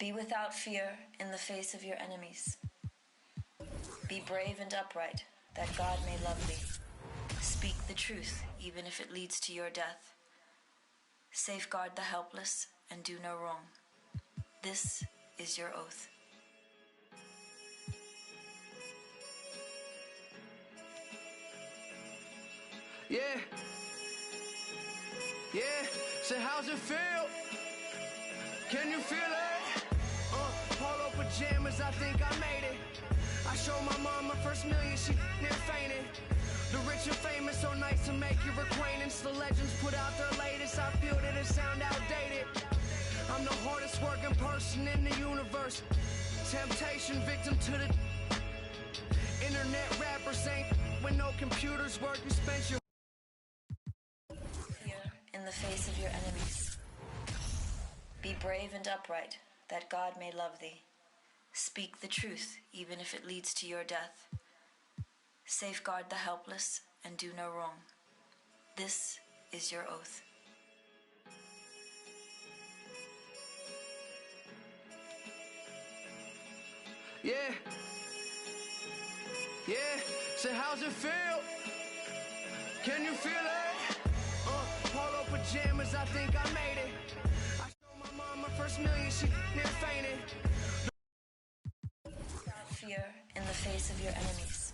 Be without fear in the face of your enemies. Be brave and upright, that God may love thee. Speak the truth, even if it leads to your death. Safeguard the helpless and do no wrong. This is your oath. Yeah. So how's it feel? Can you feel it? Polo pajamas, I think I made it. I showed my mom my first million, she near fainted. The rich and famous, so nice to make your acquaintance. The legends put out their latest, I feel that it sound outdated. I'm the hardest working person in the universe. Temptation victim to the internet rappers ain't when no computers work, you spent your fear in the face of your enemies. Be brave and upright, that God may love thee. Speak the truth, even if it leads to your death. Safeguard the helpless and do no wrong. This is your oath. Yeah. So how's it feel? Can you feel it? Polo pajamas, I think I made it. I showed my mom my first million, she near fainted. Without fear in the face of your enemies.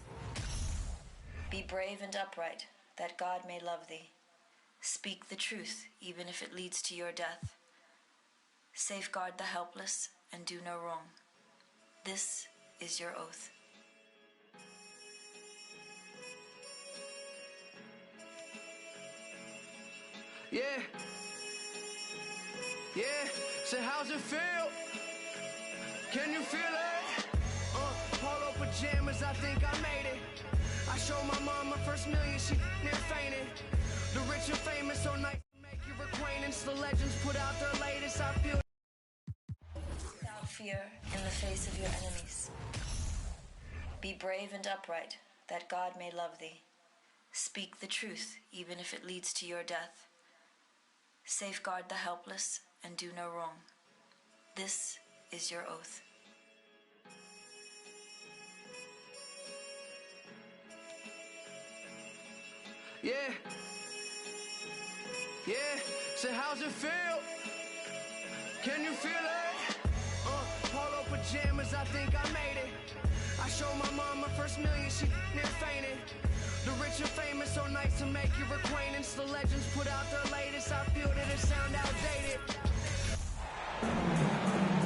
Be brave and upright, that God may love thee. Speak the truth, even if it leads to your death. Safeguard the helpless and do no wrong. This is your oath. Yeah. So how's it feel? Can you feel it? Polo pajamas, I think I made it. I showed my mom my first million, she near fainted. The rich and famous, so nice to make your acquaintance. The legends put out their latest, I feel. Without fear in the face of your enemies. Be brave and upright, that God may love thee. Speak the truth, even if it leads to your death. Safeguard the helpless and do no wrong. This is your oath. Yeah. So how's it feel? Can you feel it? Polo pajamas, I think I made it. I showed my mom my first million, she near fainted. The rich and famous, so nice to make your acquaintance. The legends put out their latest, I feel that it sound outdated.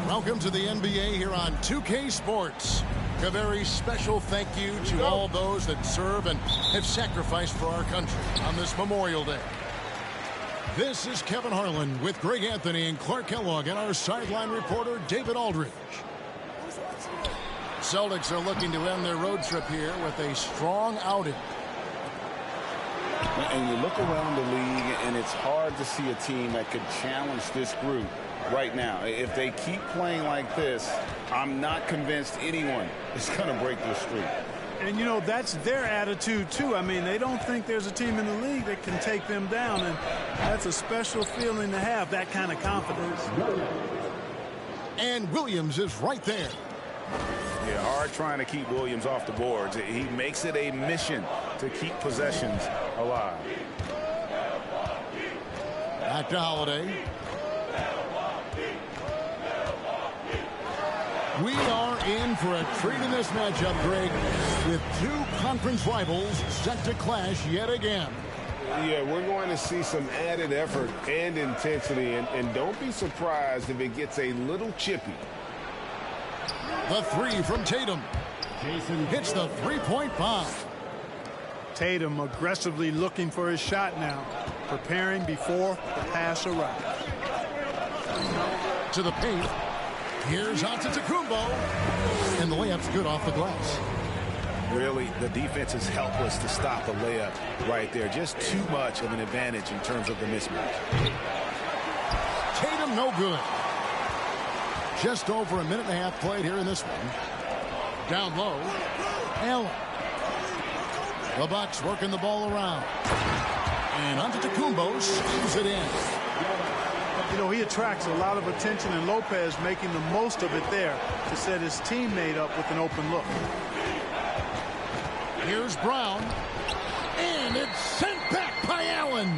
Welcome to the NBA here on 2K Sports. A very special thank you to all those that serve and have sacrificed for our country on this Memorial Day. This is Kevin Harlan with Greg Anthony and Clark Kellogg and our sideline reporter David Aldridge. Celtics are looking to end their road trip here with a strong outing. And you look around the league, and it's hard to see a team that could challenge this group right now. If they keep playing like this, I'm not convinced anyone is going to break this streak. And, you know, that's their attitude, too. I mean, they don't think there's a team in the league that can take them down, and that's a special feeling to have, that kind of confidence. And Williams is right there. Yeah, hard trying to keep Williams off the boards. He makes it a mission to keep possessions alive. Back to Holiday. We are in for a treat in this matchup, Greg, with two conference rivals set to clash yet again. Yeah, we're going to see some added effort and intensity, and don't be surprised if it gets a little chippy. The three from Tatum. Jason hits the three-point bomb. Tatum aggressively looking for his shot now, preparing before the pass arrives. To the paint. Here's Antetokounmpo. And the layup's good off the glass. Really, the defense is helpless to stop the layup right there. Just too much of an advantage in terms of the mismatch. Tatum no good. Just over a minute and a half played here in this one. Down low. Allen. The Bucks working the ball around. And Antetokounmpo slams it in. You know, he attracts a lot of attention, and Lopez making the most of it there to set his teammate up with an open look. Here's Brown, and it's sent back by Allen.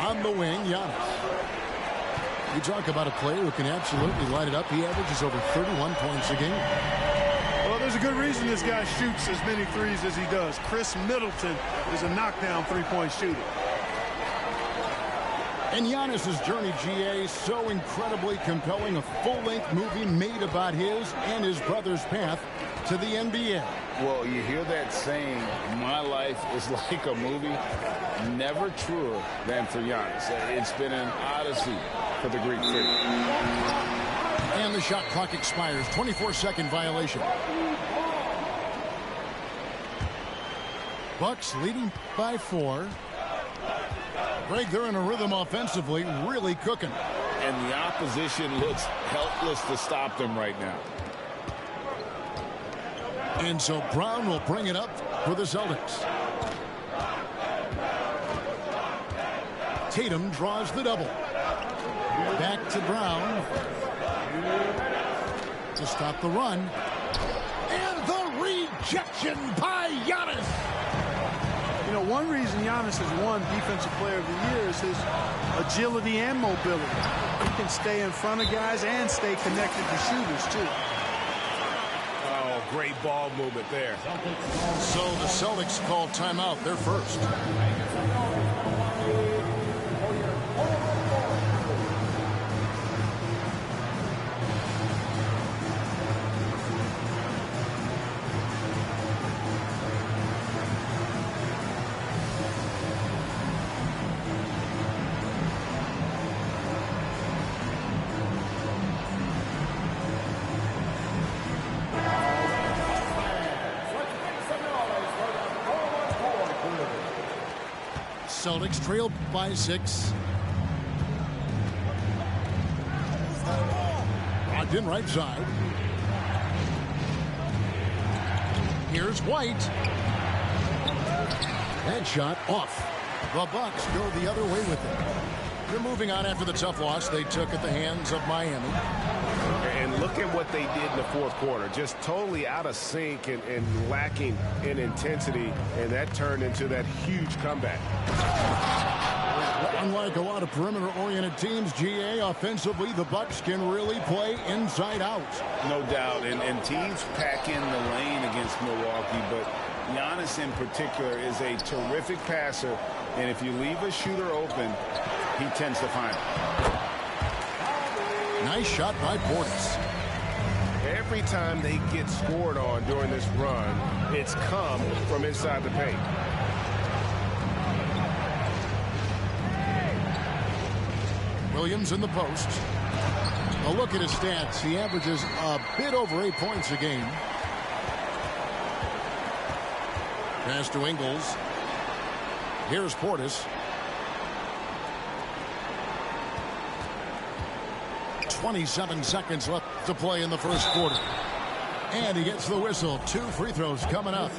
On the wing, Giannis. You talk about a player who can absolutely light it up. He averages over 31 points a game. Well, there's a good reason this guy shoots as many threes as he does. Chris Middleton is a knockdown three-point shooter. And Giannis's journey, GA, so incredibly compelling. A full-length movie made about his and his brother's path to the NBA. Well, you hear that saying, my life is like a movie. Never truer than for Giannis. It's been an odyssey for the Greek freak. And the shot clock expires. 24-second violation. Bucks leading by 4. Greg, they're in a rhythm offensively, really cooking. And the opposition looks helpless to stop them right now. And so Brown will bring it up for the Celtics. Tatum draws the double. Back to Brown to stop the run. And the rejection by Giannis. You know, one reason Giannis has won Defensive Player of the Year is his agility and mobility. He can stay in front of guys and stay connected to shooters, too. Oh, great ball movement there. So the Celtics call timeout. They're first. Celtics trailed by 6. Locked in right side. Here's White. That shot off. The Bucks go the other way with it. They're moving on after the tough loss they took at the hands of Miami. And look at what they did in the fourth quarter. Just totally out of sync and lacking in intensity. And that turned into that huge comeback. Unlike a lot of perimeter-oriented teams, GA, offensively, the Bucks can really play inside out. No doubt. And teams pack in the lane against Milwaukee. But Giannis in particular is a terrific passer. And if you leave a shooter open, he tends to find it. Nice shot by Portis. Every time they get scored on during this run, it's come from inside the paint. Williams in the post. A look at his stats. He averages a bit over 8 points a game. Pass to Ingles. Here's Portis. 27 seconds left to play in the first quarter. And he gets the whistle. 2 free throws coming up.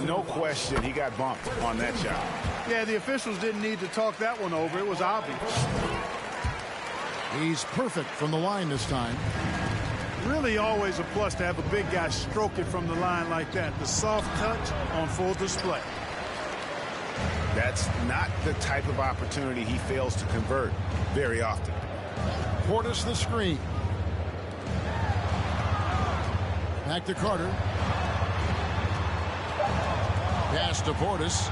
No question he got bumped on that shot. Yeah, the officials didn't need to talk that one over. It was obvious. He's perfect from the line this time. Really always a plus to have a big guy stroke it from the line like that. The soft touch on full display. That's not the type of opportunity he fails to convert very often. Portis the screen. Back to Carter. Pass to Portis.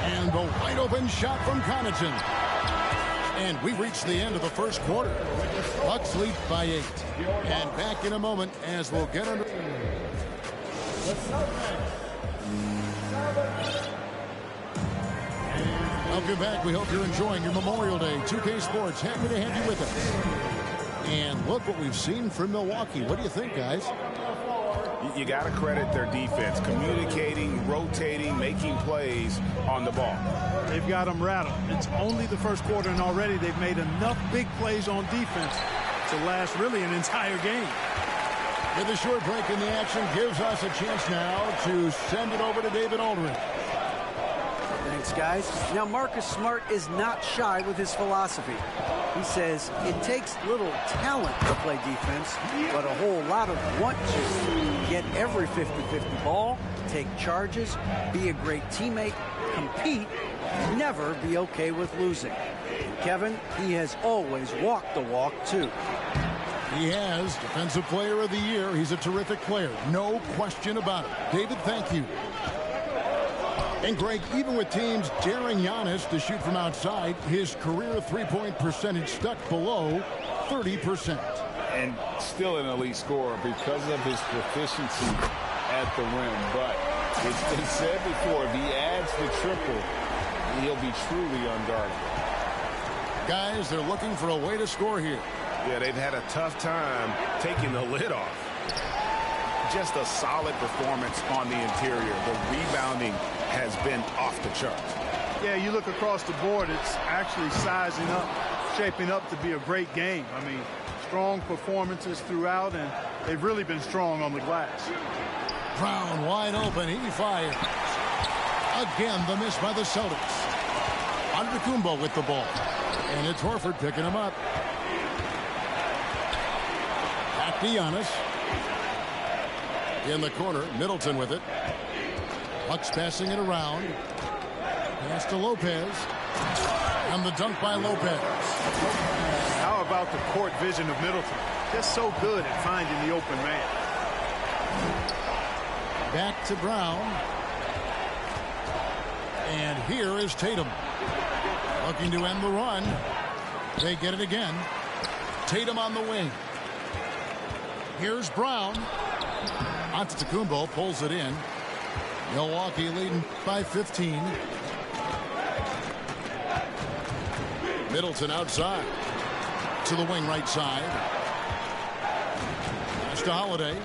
And the wide open shot from Connaughton. And we reach the end of the first quarter. Bucks lead by 8. And back in a moment as we'll get under. Welcome back. We hope you're enjoying your Memorial Day. 2K Sports, happy to have you with us. And look what we've seen from Milwaukee. What do you think, guys? You got to credit their defense, communicating, rotating, making plays on the ball. They've got them rattled. It's only the first quarter, and already they've made enough big plays on defense to last really an entire game. With a short break in the action gives us a chance now to send it over to David Aldridge. Thanks, guys. Now, Marcus Smart is not shy with his philosophy. He says it takes little talent to play defense, but a whole lot of want to. Get every 50-50 ball, take charges, be a great teammate, compete, never be okay with losing. And Kevin, he has always walked the walk, too. He has Defensive Player of the Year. He's a terrific player. No question about it. David, thank you. And Greg, even with teams daring Giannis to shoot from outside, his career three-point percentage stuck below 30%. And still an elite scorer because of his proficiency at the rim. But it's been said before, if he adds the triple, he'll be truly unguardable. Guys, they're looking for a way to score here. Yeah, they've had a tough time taking the lid off. Just a solid performance on the interior. The rebounding has been off the charts. Yeah, you look across the board, it's actually sizing up, shaping up to be a great game. I mean, strong performances throughout, and they've really been strong on the glass. Brown wide open. He fires. Again, the miss by the Celtics. Antetokounmpo with the ball. And it's Horford picking him up. Back to Giannis. In the corner, Middleton with it. Bucks passing it around. Pass to Lopez. And the dunk by Lopez. How about the court vision of Middleton? Just so good at finding the open man. Back to Brown. And here is Tatum. Looking to end the run. They get it again. Tatum on the wing. Here's Brown. Antetokounmpo pulls it in. Milwaukee leading by 15. Middleton outside. To the wing right side. Pass to Holiday.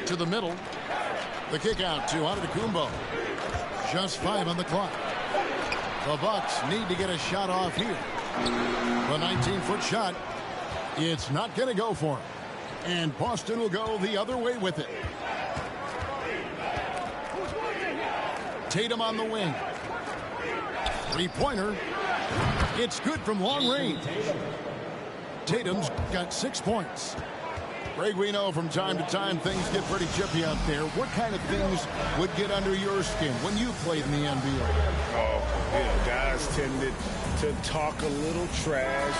To the middle. The kick out to Antetokounmpo. Just 5 on the clock. The Bucks need to get a shot off here. The 19-foot shot. It's not going to go for him. And Boston will go the other way with it. Tatum on the wing. Three-pointer. It's good from long range. Tatum's got 6 points. Greg, we know from time to time things get pretty chippy out there. What kind of things would get under your skin when you played in the NBA? Oh, guys tended to talk a little trash,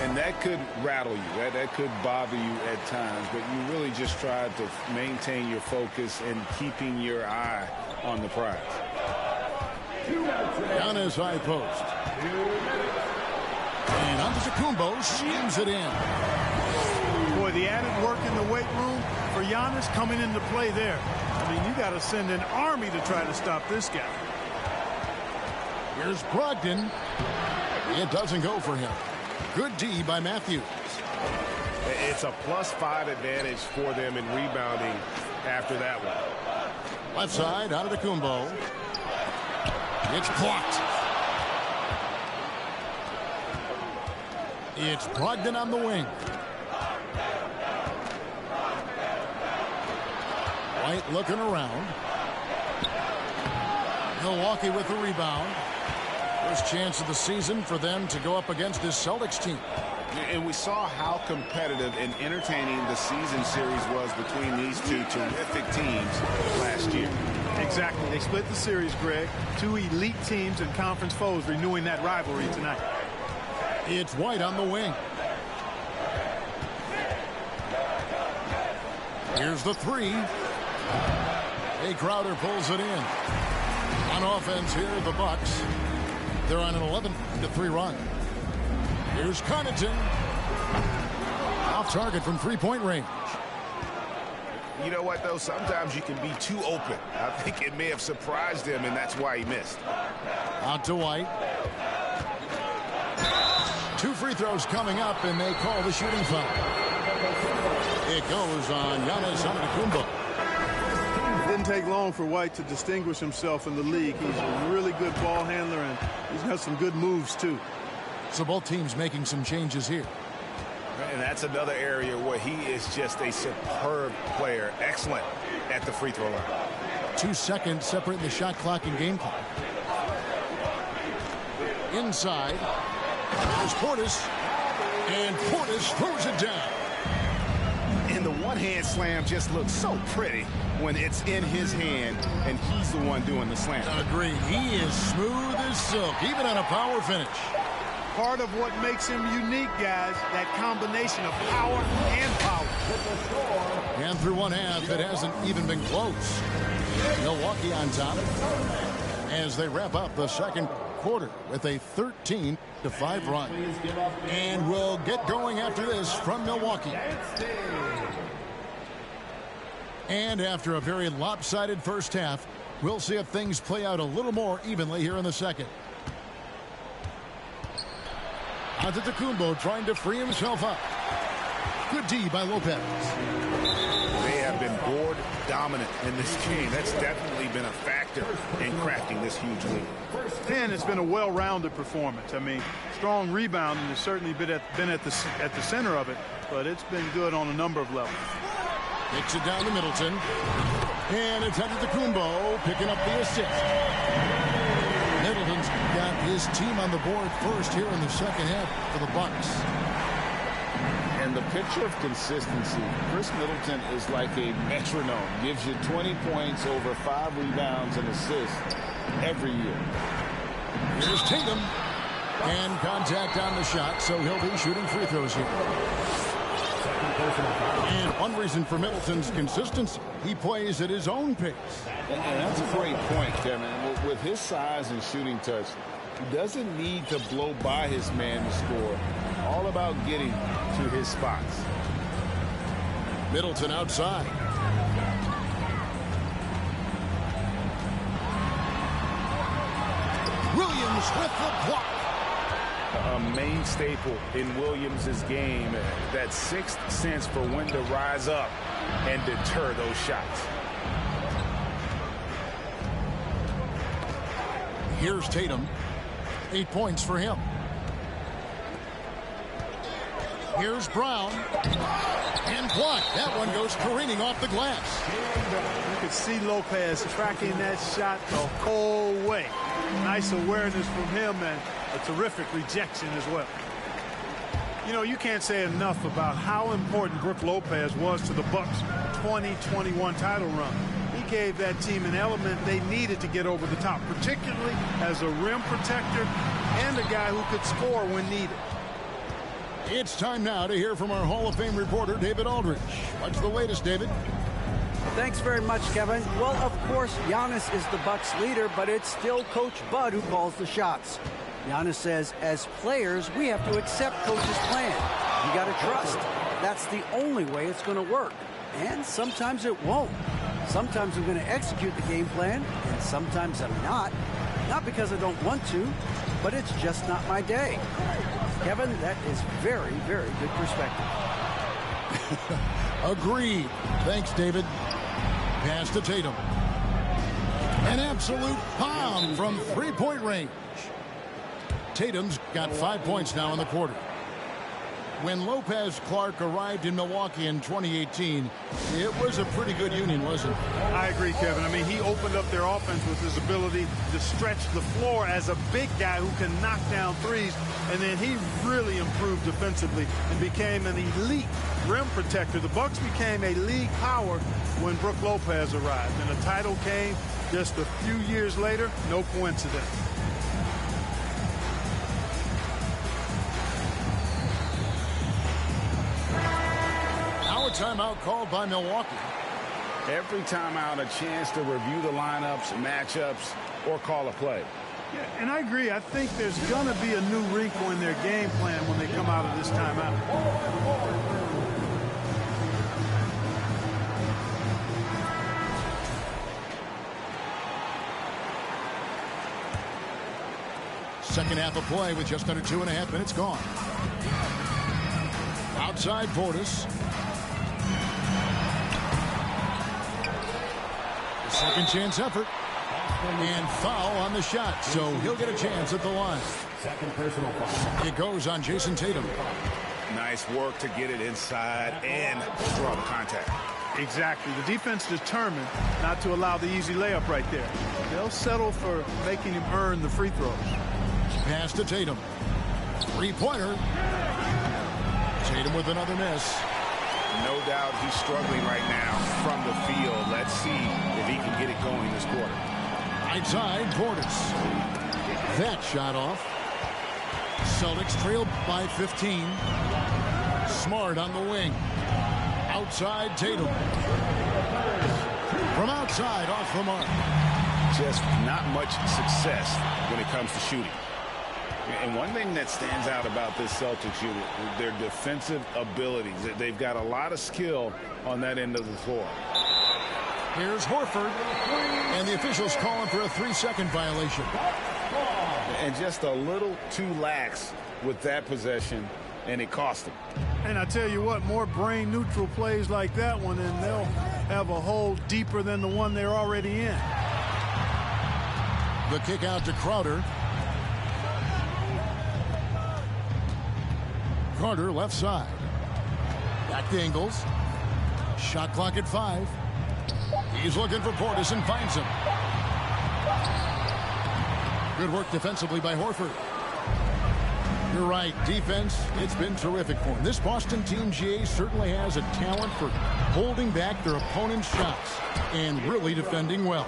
and that could rattle you. That could bother you at times, but you really just tried to maintain your focus and keeping your eye on the prize. Giannis high post. And Antetokounmpo slams it in. Boy, the added work in the weight room for Giannis coming into play there. I mean, you got to send an army to try to stop this guy. Here's Brogdon. It doesn't go for him. Good D by Matthews. It's a +5 advantage for them in rebounding after that one. Left side, Antetokounmpo. It's blocked. It's Brogdon on the wing. White looking around. Milwaukee with the rebound. First chance of the season for them to go up against this Celtics team. And we saw how competitive and entertaining the season series was between these two terrific teams last year. Exactly. They split the series, Greg. Two elite teams and conference foes renewing that rivalry tonight. It's White on the wing. Here's the three. Jay Crowder pulls it in. On offense here, the Bucks. They're on an 11-3 run. Here's Connaughton. Off target from three-point range. You know what, though? Sometimes you can be too open. I think it may have surprised him, and that's why he missed. Out to White. 2 free throws coming up, and they call the shooting foul. It goes on Giannis Antetokounmpo. It didn't take long for White to distinguish himself in the league. He's a really good ball handler, and he's got some good moves, too. So both teams making some changes here. And that's another area where he is just a superb player. Excellent at the free throw line. 2 seconds separating the shot clock and game clock. Inside. There's Portis. And Portis throws it down. And the one-hand slam just looks so pretty when it's in his hand and he's the one doing the slam. Agreed. He is smooth as silk, even on a power finish. Part of what makes him unique, guys, that combination of power and power. And through one half, it hasn't even been close. Milwaukee on top as they wrap up the second quarter with a 13-5 run. And we'll get going after this from Milwaukee. And after a very lopsided first half, we'll see if things play out a little more evenly here in the second. Antetokounmpo trying to free himself up. Good D by Lopez. They have been board dominant in this game. That's definitely been a factor in crafting this huge lead. And it's been a well-rounded performance. I mean, strong rebounding has certainly been at the center of it, but it's been good on a number of levels. Kicks it down to Middleton. And it's Antetokounmpo picking up the assist. Middleton's got his team on the board first here in the second half for the Bucks. And the picture of consistency, Chris Middleton is like a metronome. Gives you 20 points, over 5 rebounds and assists every year. Here's Tatum. And contact on the shot, so he'll be shooting free throws here. And one reason for Middleton's consistency, he plays at his own pace. And that's a great point, Kevin. With his size and shooting touch, he doesn't need to blow by his man to score. All about getting to his spots. Middleton outside. Williams with the block. A main staple in Williams' game, that sixth sense for when to rise up and deter those shots. Here's Tatum. 8 points for him. Here's Brown. And blocked. That one goes careening off the glass. You could see Lopez tracking that shot the whole way. Nice awareness from him and a terrific rejection as well. You know, you can't say enough about how important Brook Lopez was to the Bucks' 2021 title run. He gave that team an element they needed to get over the top, particularly as a rim protector and a guy who could score when needed. It's time now to hear from our Hall of Fame reporter, David Aldridge. What's the latest, David? Thanks very much, Kevin. Well, of course, Giannis is the Bucks leader, but it's still Coach Bud who calls the shots. Giannis says, as players, we have to accept Coach's plan. You got to trust. That's the only way it's going to work. And sometimes it won't. Sometimes I'm going to execute the game plan, and sometimes I'm not. Not because I don't want to, but it's just not my day. Kevin, that is very, very good perspective. Agreed. Thanks, David. Pass to Tatum. An absolute bomb from three-point range. Tatum's got 5 points now in the quarter. When Lopez Clark arrived in Milwaukee in 2018, it was a pretty good union, wasn't it? I agree, Kevin. I mean, he opened up their offense with his ability to stretch the floor as a big guy who can knock down threes. And then he really improved defensively and became an elite rim protector. The Bucks became a league power when Brook Lopez arrived. And the title came just a few years later. No coincidence. Timeout called by Milwaukee. Every timeout a chance to review the lineups, matchups, or call a play. Yeah, and I agree. I think there's going to be a new wrinkle in their game plan when they come out of this timeout. Second half of play with just under 2.5 minutes gone. Outside Portis. Second chance effort. And foul on the shot, so he'll get a chance at the line. Second personal foul. It goes on Jason Tatum. Nice work to get it inside and draw the contact. Exactly. The defense determined not to allow the easy layup right there. They'll settle for making him earn the free throws. Pass to Tatum. Three-pointer. Tatum with another miss. No doubt he's struggling right now from the field. Let's see if he can get it going this quarter. Right side, Portis. That shot off. Celtics trail by 15. Smart on the wing. Outside, Tatum. From outside, off the mark. Just not much success when it comes to shooting. And one thing that stands out about this Celtics unit is their defensive abilities. They've got a lot of skill on that end of the floor. Here's Horford. And the officials calling for a 3-second violation. And just a little too lax with that possession, and it cost them. And I tell you what, more brain-neutral plays like that one, and they'll have a hole deeper than the one they're already in. The kick out to Crowder. Carter left side. Back to Ingles. Shot clock at 5. He's looking for Portis and finds him. Good work defensively by Horford. You're right. Defense, it's been terrific for him. This Boston team, GA, certainly has a talent for holding back their opponent's shots and really defending well.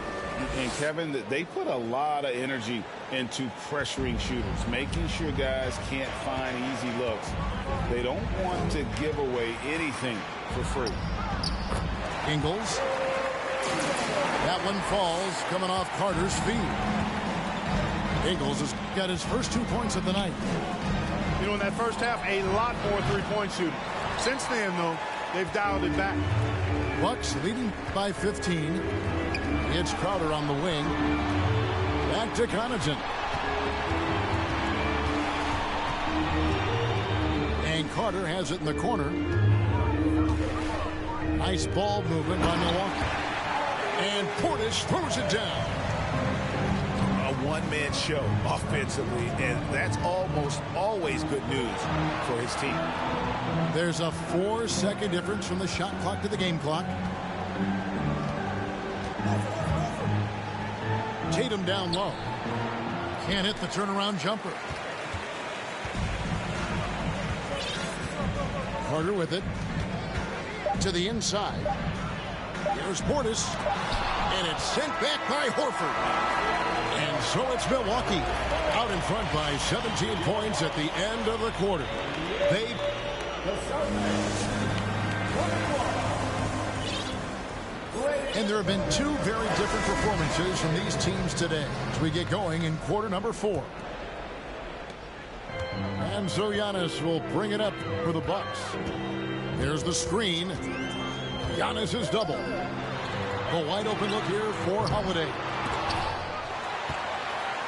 And Kevin, they put a lot of energy into pressuring shooters, making sure guys can't find easy looks. They don't want to give away anything for free. Ingles. That one falls, coming off Carter's feet. Ingles has got his first 2 points of the night. You know, in that first half, a lot more three-point shooting. Since then, though, they've dialed it back. Bucks leading by 15. It's Crowder on the wing. Back to Connaughton. And Carter has it in the corner. Nice ball movement by Milwaukee. And Portis throws it down. A one-man show offensively, and that's almost always good news for his team. There's a 4-second difference from the shot clock to the game clock. Tatum down low. Can't hit the turnaround jumper. Carter with it. To the inside. Here's Portis. And it's sent back by Horford. And so it's Milwaukee out in front by 17 points at the end of the quarter. And there have been two very different performances from these teams today as we get going in quarter number 4. And so Giannis will bring it up for the Bucks. There's the screen. Giannis is double. A wide open look here for Holiday.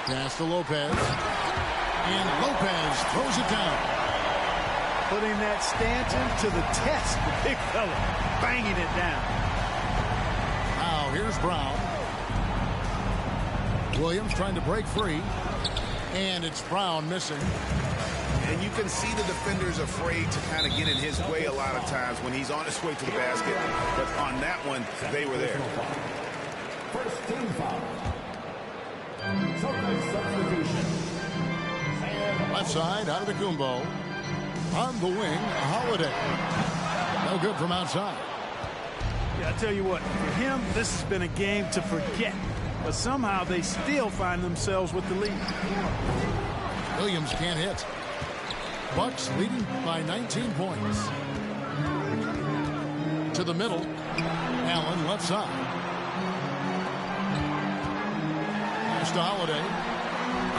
Pass to Lopez. And Lopez throws it down. Putting that stanchion to the test, the big fella, banging it down. Now here's Brown. Williams trying to break free. And it's Brown missing. And you can see the defenders afraid to kind of get in his way a lot of times when he's on his way to the basket. But on that one, they were there. First team foul. Substitution. Left side, out of the Kumbo. On the wing, Holiday. No good from outside. Yeah, I tell you what, for him, this has been a game to forget. But somehow they still find themselves with the lead. Williams can't hit. Bucks leading by 19 points. To the middle. Allen left side. Pass to Holiday.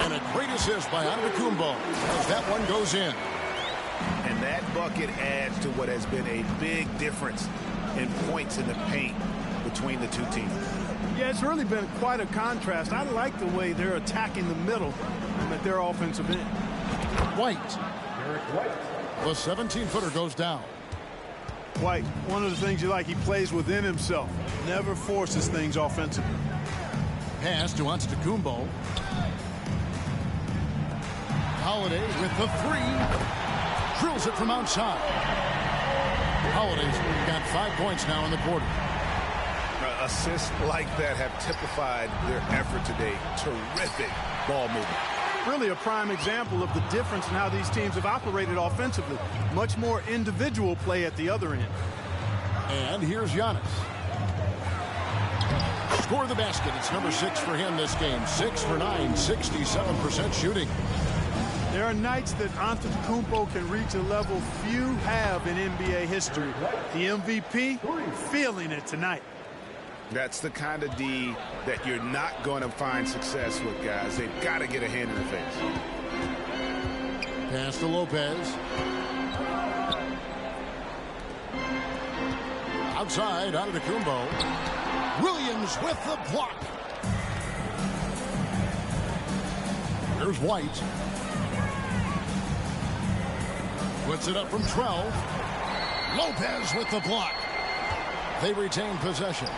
And a great assist by Antetokounmpo as that one goes in. And that bucket adds to what has been a big difference in points in the paint between the two teams. Yeah, it's really been quite a contrast. I like the way they're attacking the middle and at their offensive end. White. The 17-footer goes down. White, one of the things you like, he plays within himself. Never forces things offensively. Pass to Antetokounmpo. Holiday with the 3. Drills it from outside. Holiday's got 5 points now in the quarter. Assists like that have typified their effort today. Terrific ball movement. Really a prime example of the difference in how these teams have operated offensively. Much more individual play at the other end. And here's Giannis. Score the basket. It's number 6 for him this game. 6 for 9, 67% shooting. There are nights that Antetokounmpo can reach a level few have in NBA history. The MVP feeling it tonight. That's the kind of D that you're not going to find success with, guys. They've got to get a hand in the face. Pass to Lopez. Outside, Antetokounmpo. Williams with the block. Here's White. Puts it up from 12. Lopez with the block. They retain possession.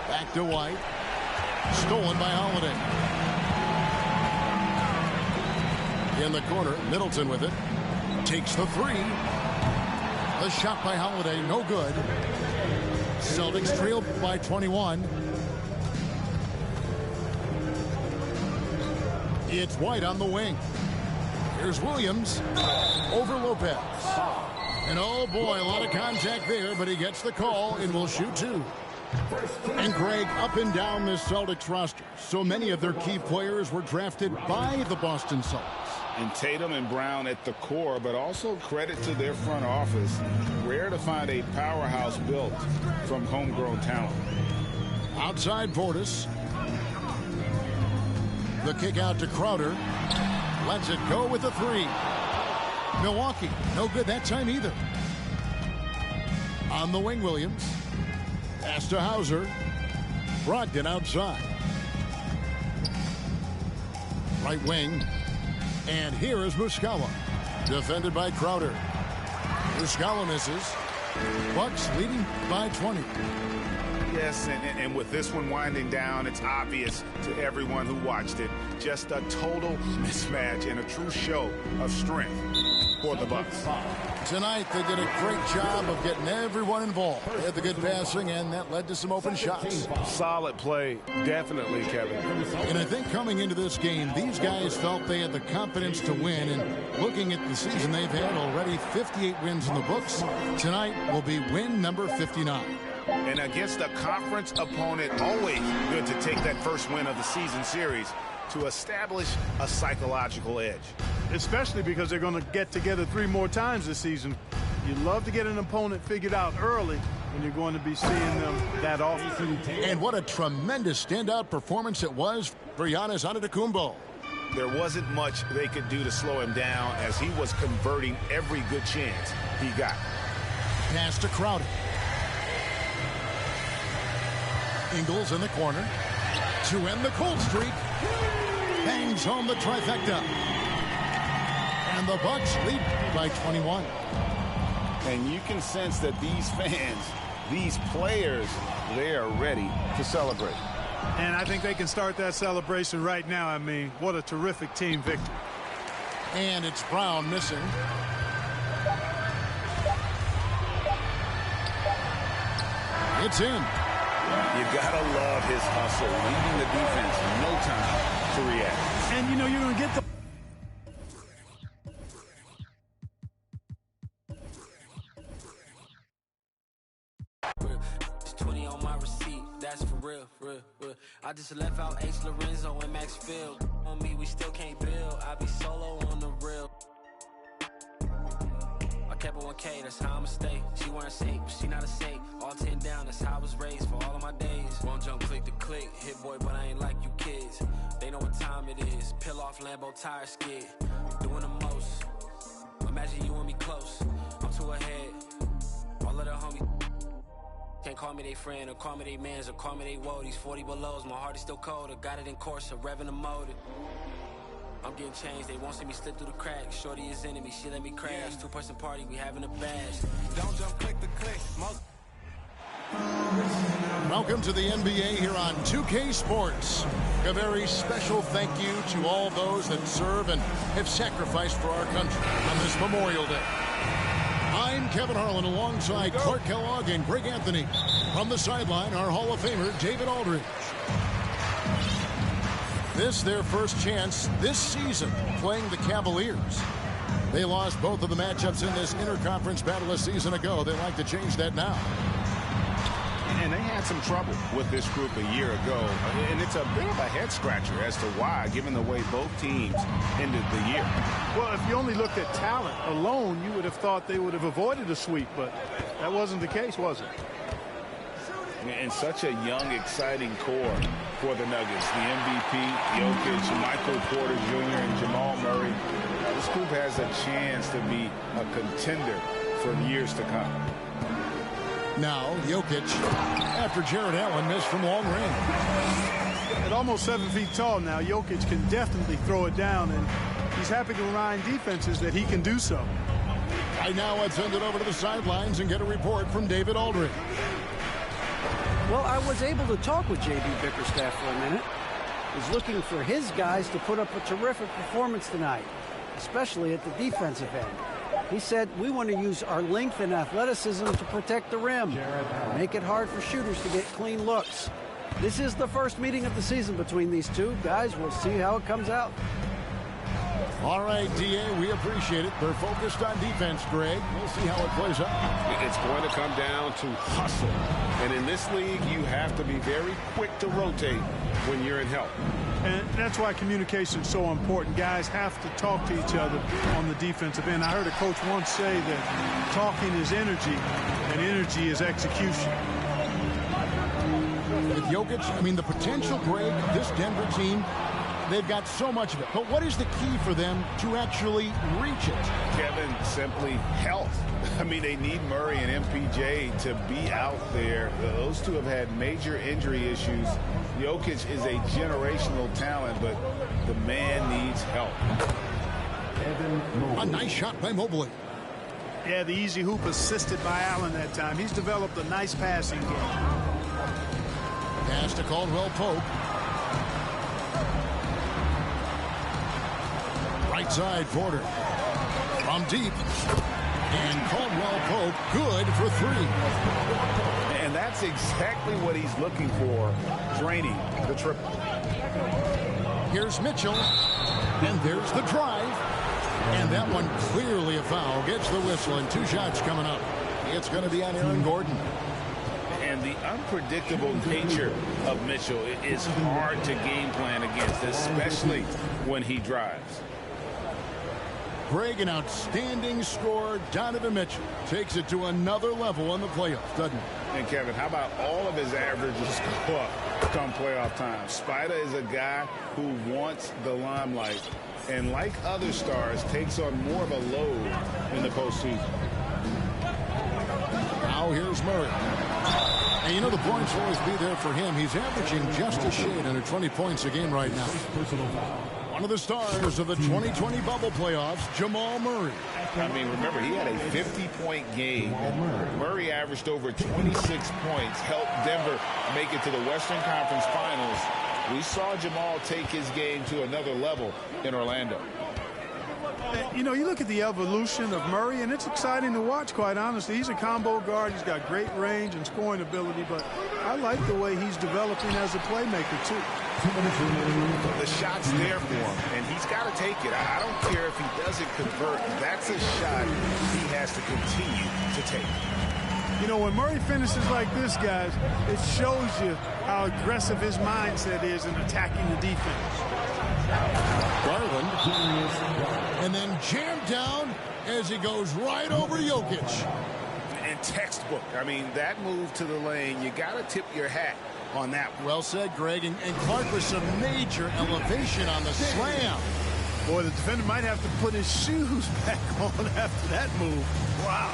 Back to White. Stolen by Holiday. In the corner, Middleton with it. Takes the 3. The shot by Holiday, no good. Celtics trail by 21. It's White on the wing. Here's Williams over Lopez. And oh boy, a lot of contact there, but he gets the call and will shoot 2. And Greg, up and down this Celtics roster, so many of their key players were drafted by the Boston Celtics. And Tatum and Brown at the core, but also credit to their front office. Rare to find a powerhouse built from homegrown talent. Outside Portis. The kick out to Crowder. Lets it go with the 3. Milwaukee, no good that time either. On the wing, Williams. Pass to Hauser. Brogdon outside. Right wing. And here is Muscala. Defended by Crowder. Muscala misses. Bucks leading by 20. Yes, and with this one winding down, it's obvious to everyone who watched it. Just a total mismatch and a true show of strength for the Bucks. Tonight, they did a great job of getting everyone involved. They had the good passing, and that led to some open shots. Solid play, definitely, Kevin. And I think coming into this game, these guys felt they had the confidence to win. And looking at the season they've had already, 58 wins in the books. Tonight will be win number 59. And against a conference opponent, always good to take that first win of the season series to establish a psychological edge. Especially because they're going to get together 3 more times this season. You love to get an opponent figured out early when you're going to be seeing them that often. And what a tremendous standout performance it was for Giannis Antetokounmpo. There wasn't much they could do to slow him down as he was converting every good chance he got. Pass to Crowder. Ingles in the corner to end the cold streak. Bangs home the trifecta. And the Bucks lead by 21. And you can sense that these fans, these players, they are ready to celebrate. And I think they can start that celebration right now. I mean, what a terrific team victory. And it's Brown missing. It's in. You gotta love his hustle, leading the defense, no time to react. And you know you're gonna get the It's 20 on my receipt, that's for real. I just left out H. Lorenzo and Max Field. On me, we still can't build. I be solo on the real. Kept it 1K, that's how I'ma stay. She wearing safe, but she not a saint. All 10 down, that's how I was raised for all of my days. Won't jump click to click, hit boy, but I ain't like you kids. They know what time it is. Peel off Lambo tire skid. Doing the most. Imagine you and me close. I'm too ahead. All of the homies can't call me they friend or call me they mans or call me they woe. These 40 belows, my heart is still cold. I got it in course, revving the motor. I'm getting changed, they won't see me slip through the cracks. Shorty is enemy, she let me crash. 2-person party, we having a bash. Don't jump click to click. Welcome to the NBA here on 2K Sports. A very special thank you to all those that serve and have sacrificed for our country on this Memorial Day. I'm Kevin Harlan alongside Clark Kellogg and Greg Anthony. From the sideline, our Hall of Famer, David Aldridge. This their first chance this season playing the Cavaliers. They lost both of the matchups in this interconference battle a season ago. They'd like to change that now. And they had some trouble with this group a year ago. And it's a bit of a head-scratcher as to why, given the way both teams ended the year. Well, if you only looked at talent alone, you would have thought they would have avoided a sweep, but that wasn't the case, was it? And such a young, exciting core for the Nuggets. The MVP, Jokic, Michael Porter Jr., and Jamal Murray. This group has a chance to be a contender for years to come. Now, Jokic, after Jared Allen missed from long range. At almost 7 feet tall now, Jokic can definitely throw it down, and he's happy to remind defenses that he can do so. Right now, let's send it over to the sidelines and get a report from David Aldridge. Well, I was able to talk with J.B. Bickerstaff for a minute. He's looking for his guys to put up a terrific performance tonight, especially at the defensive end. He said, we want to use our length and athleticism to protect the rim, make it hard for shooters to get clean looks. This is the first meeting of the season between these two. Guys, we'll see how it comes out. All right, D.A., we appreciate it. They're focused on defense, Greg. We'll see how it plays out. It's going to come down to hustle. And in this league, you have to be very quick to rotate when you're in help. And that's why communication is so important. Guys have to talk to each other on the defensive end. I heard a coach once say that talking is energy, and energy is execution. With Jokic, I mean, the potential, Greg, of this Denver team, they've got so much of it. But what is the key for them to actually reach it? Kevin, simply health. I mean, they need Murray and MPJ to be out there. Those two have had major injury issues. Jokic is a generational talent, but the man needs help. A nice shot by Mobley. Yeah, the easy hoop assisted by Allen that time. He's developed a nice passing game. Pass to Caldwell Pope. Right side, Porter. From deep. And Caldwell Pope good for three. And that's exactly what he's looking for, draining the triple. Here's Mitchell. And there's the drive. And that one clearly a foul. Gets the whistle, and 2 shots coming up. It's going to be on Aaron Gordon. And the unpredictable nature of Mitchell is hard to game plan against, especially when he drives. Greg, an outstanding scorer. Donovan Mitchell takes it to another level in the playoffs, doesn't he? And Kevin, how about all of his averages go up come playoff time? Spider is a guy who wants the limelight, and like other stars, takes on more of a load in the postseason. Now here's Murray. And you know the points will always be there for him. He's averaging just a shade under 20 points a game right now. One of the stars of the 2020 bubble playoffs, Jamal Murray. I mean, remember, he had a 50-point game. Murray averaged over 26 points, helped Denver make it to the Western Conference Finals. We saw Jamal take his game to another level in Orlando. You know, you look at the evolution of Murray, and it's exciting to watch, quite honestly. He's a combo guard. He's got great range and scoring ability, but I like the way he's developing as a playmaker, too. The shot's there for him, and he's got to take it. I don't care if he doesn't convert. That's a shot he has to continue to take. You know, when Murray finishes like this, guys, it shows you how aggressive his mindset is in attacking the defense. Garland. And then jammed down as he goes right over Jokic. And textbook. I mean, that move to the lane, you got to tip your hat on that one. Well said, Greg. And Clark with some major elevation on the slam. Boy, the defender might have to put his shoes back on after that move. Wow.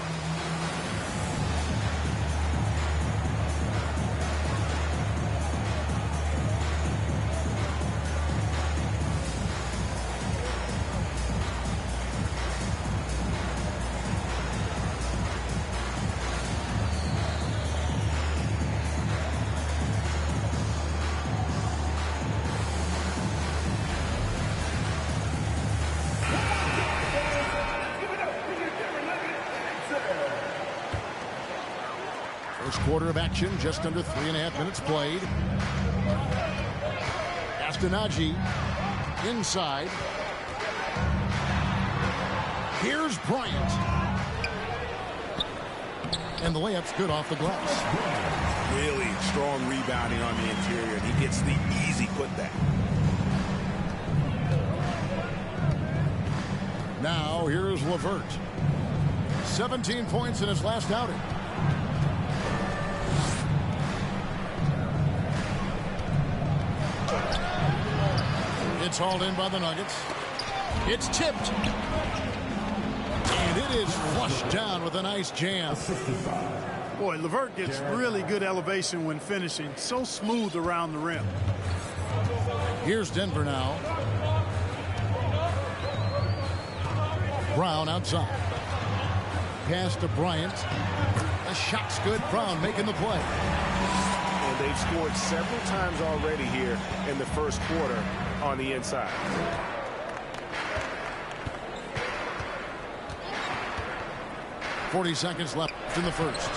First quarter of action, just under 3.5 minutes played. Astonagi inside. Here's Bryant. And the layup's good off the glass. Really strong rebounding on the interior, and he gets the easy putback. Now here's LeVert. 17 points in his last outing. It's hauled in by the Nuggets. It's tipped. And it is flushed down with a nice jam. Boy, LeVert gets really good elevation when finishing. So smooth around the rim. Here's Denver now. Brown outside. Pass to Bryant. The shot's good. Brown making the play. And they've scored several times already here in the first quarter on the inside. .40 seconds left in the first.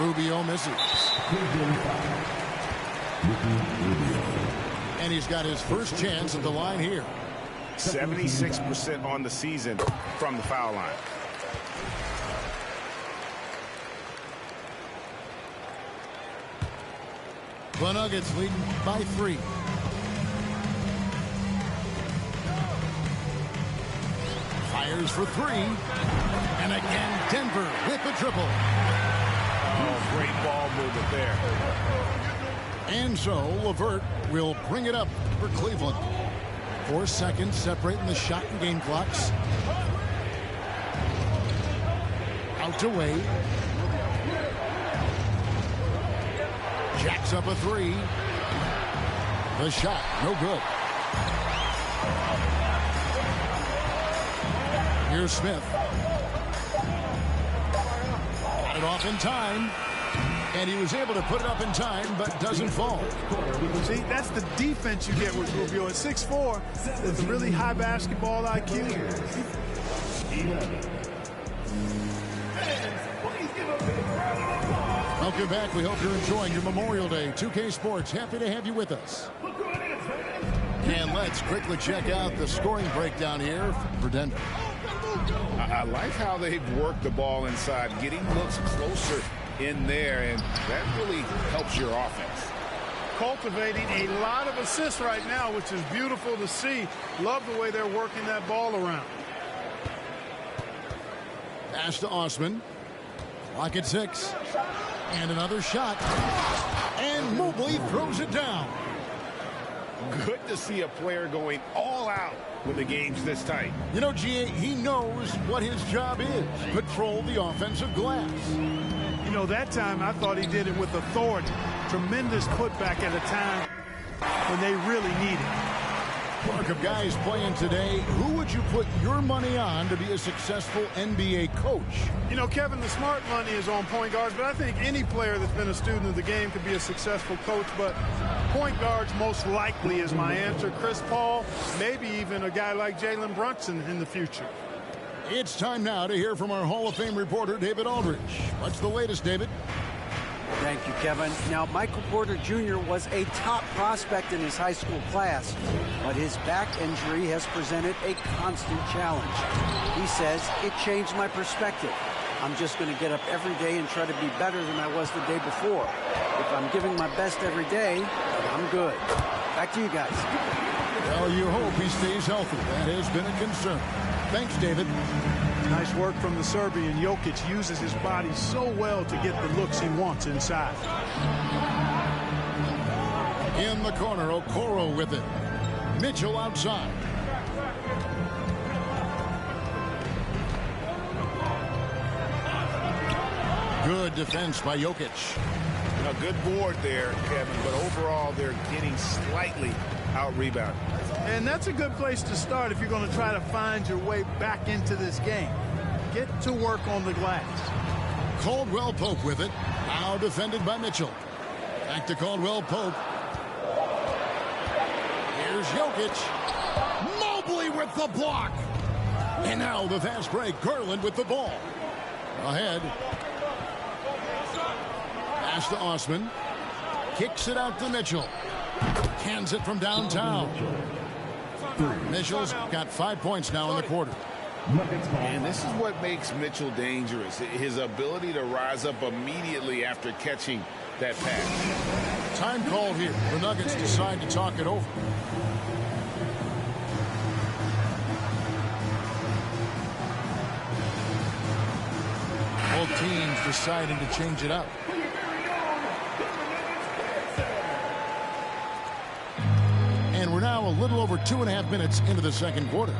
Rubio misses. And he's got his first chance at the line here. 76% on the season from the foul line. The Nuggets leading by 3. Fires for 3. And again, Denver with the triple. Oh, great ball movement there. And so LeVert will bring it up for Cleveland. 4 seconds separating the shot and game clocks. Out to Wade. Jacks up a 3. The shot, no good. Here's Smith. Got it off in time. And he was able to put it up in time, but doesn't fall. See, that's the defense you get with Rubio. At 6'4", with a really high basketball IQ. Welcome back. We hope you're enjoying your Memorial Day. 2K Sports, happy to have you with us. And let's quickly check out the scoring breakdown here for Denver. I like how they've worked the ball inside, getting looks closer in there, and that really helps your offense. Cultivating a lot of assists right now, which is beautiful to see. Love the way they're working that ball around. Pass to Osman. Clock at 6. And another shot. And Mobley throws it down. Good to see a player going all out when the game's this tight. You know, G.A., he knows what his job is. Patrol the offensive glass. You know, that time I thought he did it with authority. Tremendous putback at a time when they really need it. Mark of guys playing today, who would you put your money on to be a successful NBA coach? You know, Kevin, the smart money is on point guards, but I think any player that's been a student of the game could be a successful coach, but point guards most likely is my answer. Chris Paul, maybe even a guy like Jalen Brunson in the future. It's time now to hear from our Hall of Fame reporter, David Aldridge. What's the latest, David? Thank you, Kevin. Now, Michael Porter Jr. was a top prospect in his high school class, but his back injury has presented a constant challenge. He says, it changed my perspective. I'm just going to get up every day and try to be better than I was the day before. If I'm giving my best every day, I'm good. Back to you guys. Well, you hope he stays healthy. That has been a concern. Thanks, David. Nice work from the Serbian. Jokic uses his body so well to get the looks he wants inside. In the corner, Okoro with it. Mitchell outside. Good defense by Jokic. A good board there, Kevin, but overall they're getting slightly out-rebounded. And that's a good place to start if you're going to try to find your way back into this game. Get to work on the glass. Caldwell Pope with it. Now defended by Mitchell. Back to Caldwell Pope. Here's Jokic. Mobley with the block. And now the fast break. Garland with the ball. Ahead. Pass to Osman. Kicks it out to Mitchell. Cans it from downtown. Mitchell's got 5 points now in the quarter. And this is what makes Mitchell dangerous. His ability to rise up immediately after catching that pass. Time called here. The Nuggets decide to talk it over. Both teams deciding to change it up. And we're now a little over 2.5 minutes into the second quarter.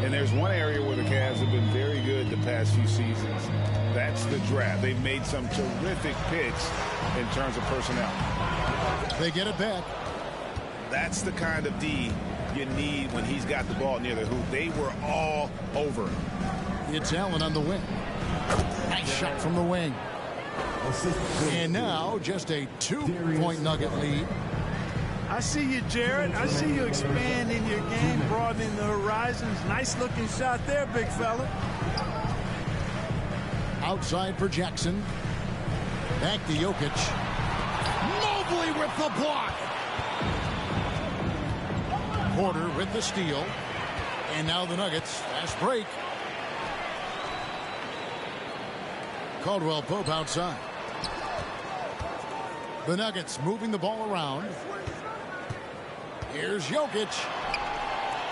And there's one area where the Cavs have been very good the past few seasons. That's the draft. They've made some terrific picks in terms of personnel. They get it back. That's the kind of D you need when he's got the ball near the hoop. They were all over him. It's Allen on the wing. Nice shot from the wing. And now just a 2-point Nugget lead. I see you, Jared. I see you expanding your game, broadening the horizons. Nice looking shot there, big fella. Outside for Jackson. Back to Jokic. Mobley with the block. Porter with the steal. And now the Nuggets. Fast break. Caldwell Pope outside. The Nuggets moving the ball around. Here's Jokic.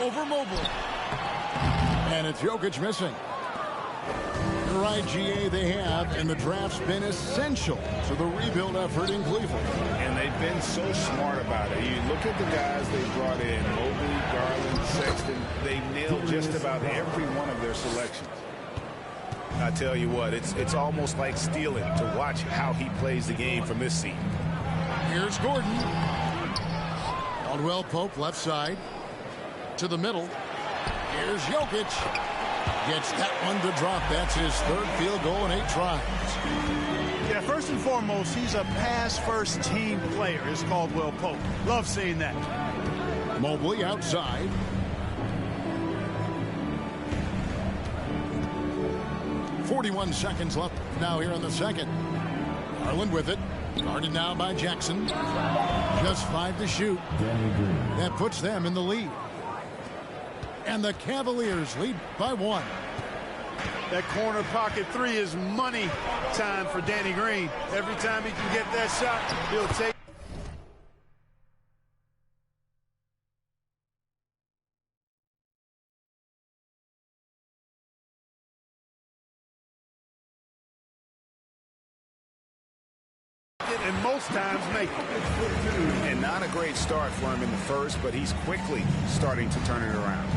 Over Mobley. And it's Jokic missing. You're right, GA, they have, and the draft's been essential to the rebuild effort in Cleveland. And they've been so smart about it. You look at the guys they brought in, Mobley, Garland, Sexton, they nailed just about every one of their selections. I tell you what, it's almost like stealing to watch how he plays the game from this seat. Here's Gordon. Caldwell Pope left side to the middle. Here's Jokic. Gets that one to drop. That's his third field goal in 8 tries. Yeah, first and foremost, he's a pass-first team player, is Caldwell Pope. Love seeing that. Mobley outside. .41 seconds left now here in the second. Garland with it. Guarded now by Jackson. Just 5 to shoot. That puts them in the lead. And the Cavaliers lead by 1. That corner pocket three is money time for Danny Green. Every time he can get that shot, he'll take. And most times make it. And not a great start for him in the first, but he's quickly starting to turn it around.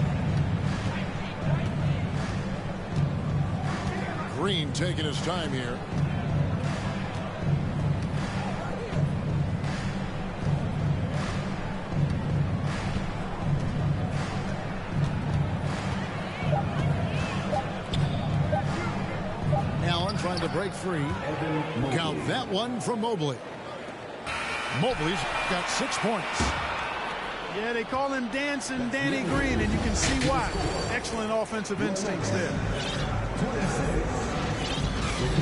Green taking his time here. Allen trying to break free. Count that one from Mobley. Mobley's got 6 points. Yeah, they call him Dancing Danny Green, and you can see why. Excellent offensive instincts there.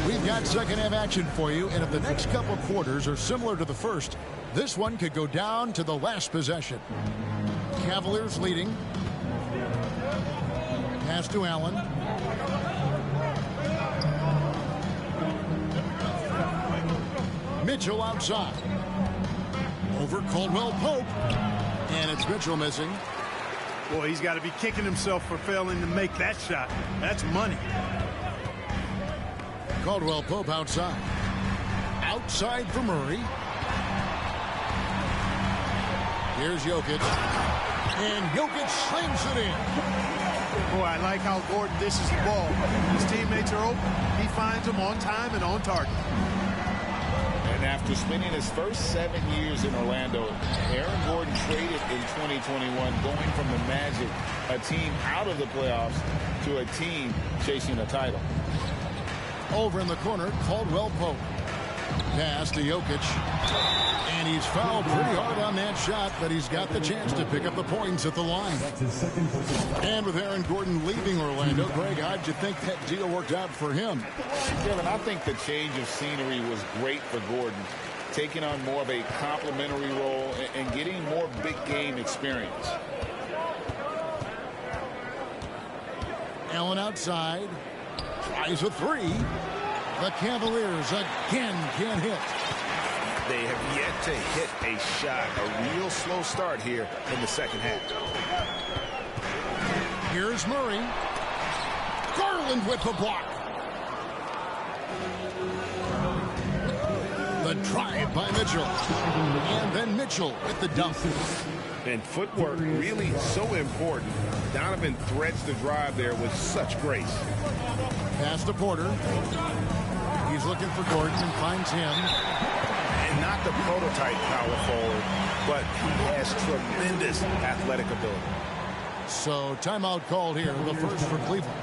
We've got second half action for you, and if the next couple of quarters are similar to the first, this one could go down to the last possession. Cavaliers leading. Pass to Allen. Mitchell outside. Over Caldwell Pope. And it's Mitchell missing. Boy, he's got to be kicking himself for failing to make that shot. That's money. Caldwell Pope outside. Outside for Murray. Here's Jokic. And Jokic slams it in. Boy, I like how Gordon dishes the ball. His teammates are open. He finds them on time and on target. And after spending his first 7 years in Orlando, Aaron Gordon traded in 2021, going from the Magic, a team out of the playoffs, to a team chasing a title. Over in the corner, Caldwell Pope. Pass to Jokic. And he's fouled pretty hard on that shot, but he's got the chance to pick up the points at the line. And with Aaron Gordon leaving Orlando, Greg, how'd you think that deal worked out for him? Kevin, I think the change of scenery was great for Gordon, taking on more of a complimentary role and getting more big game experience. Allen outside. Tries a three. The Cavaliers again can't hit. They have yet to hit a shot. A real slow start here in the second half. Here's Murray. Garland with the block. The drive by Mitchell. And then Mitchell with the dunk. And footwork really so important. Donovan threads the drive there with such grace. Pass to Porter. He's looking for Gordon and finds him. And not the prototype power forward, but he has tremendous athletic ability. So timeout called here, the first for Cleveland.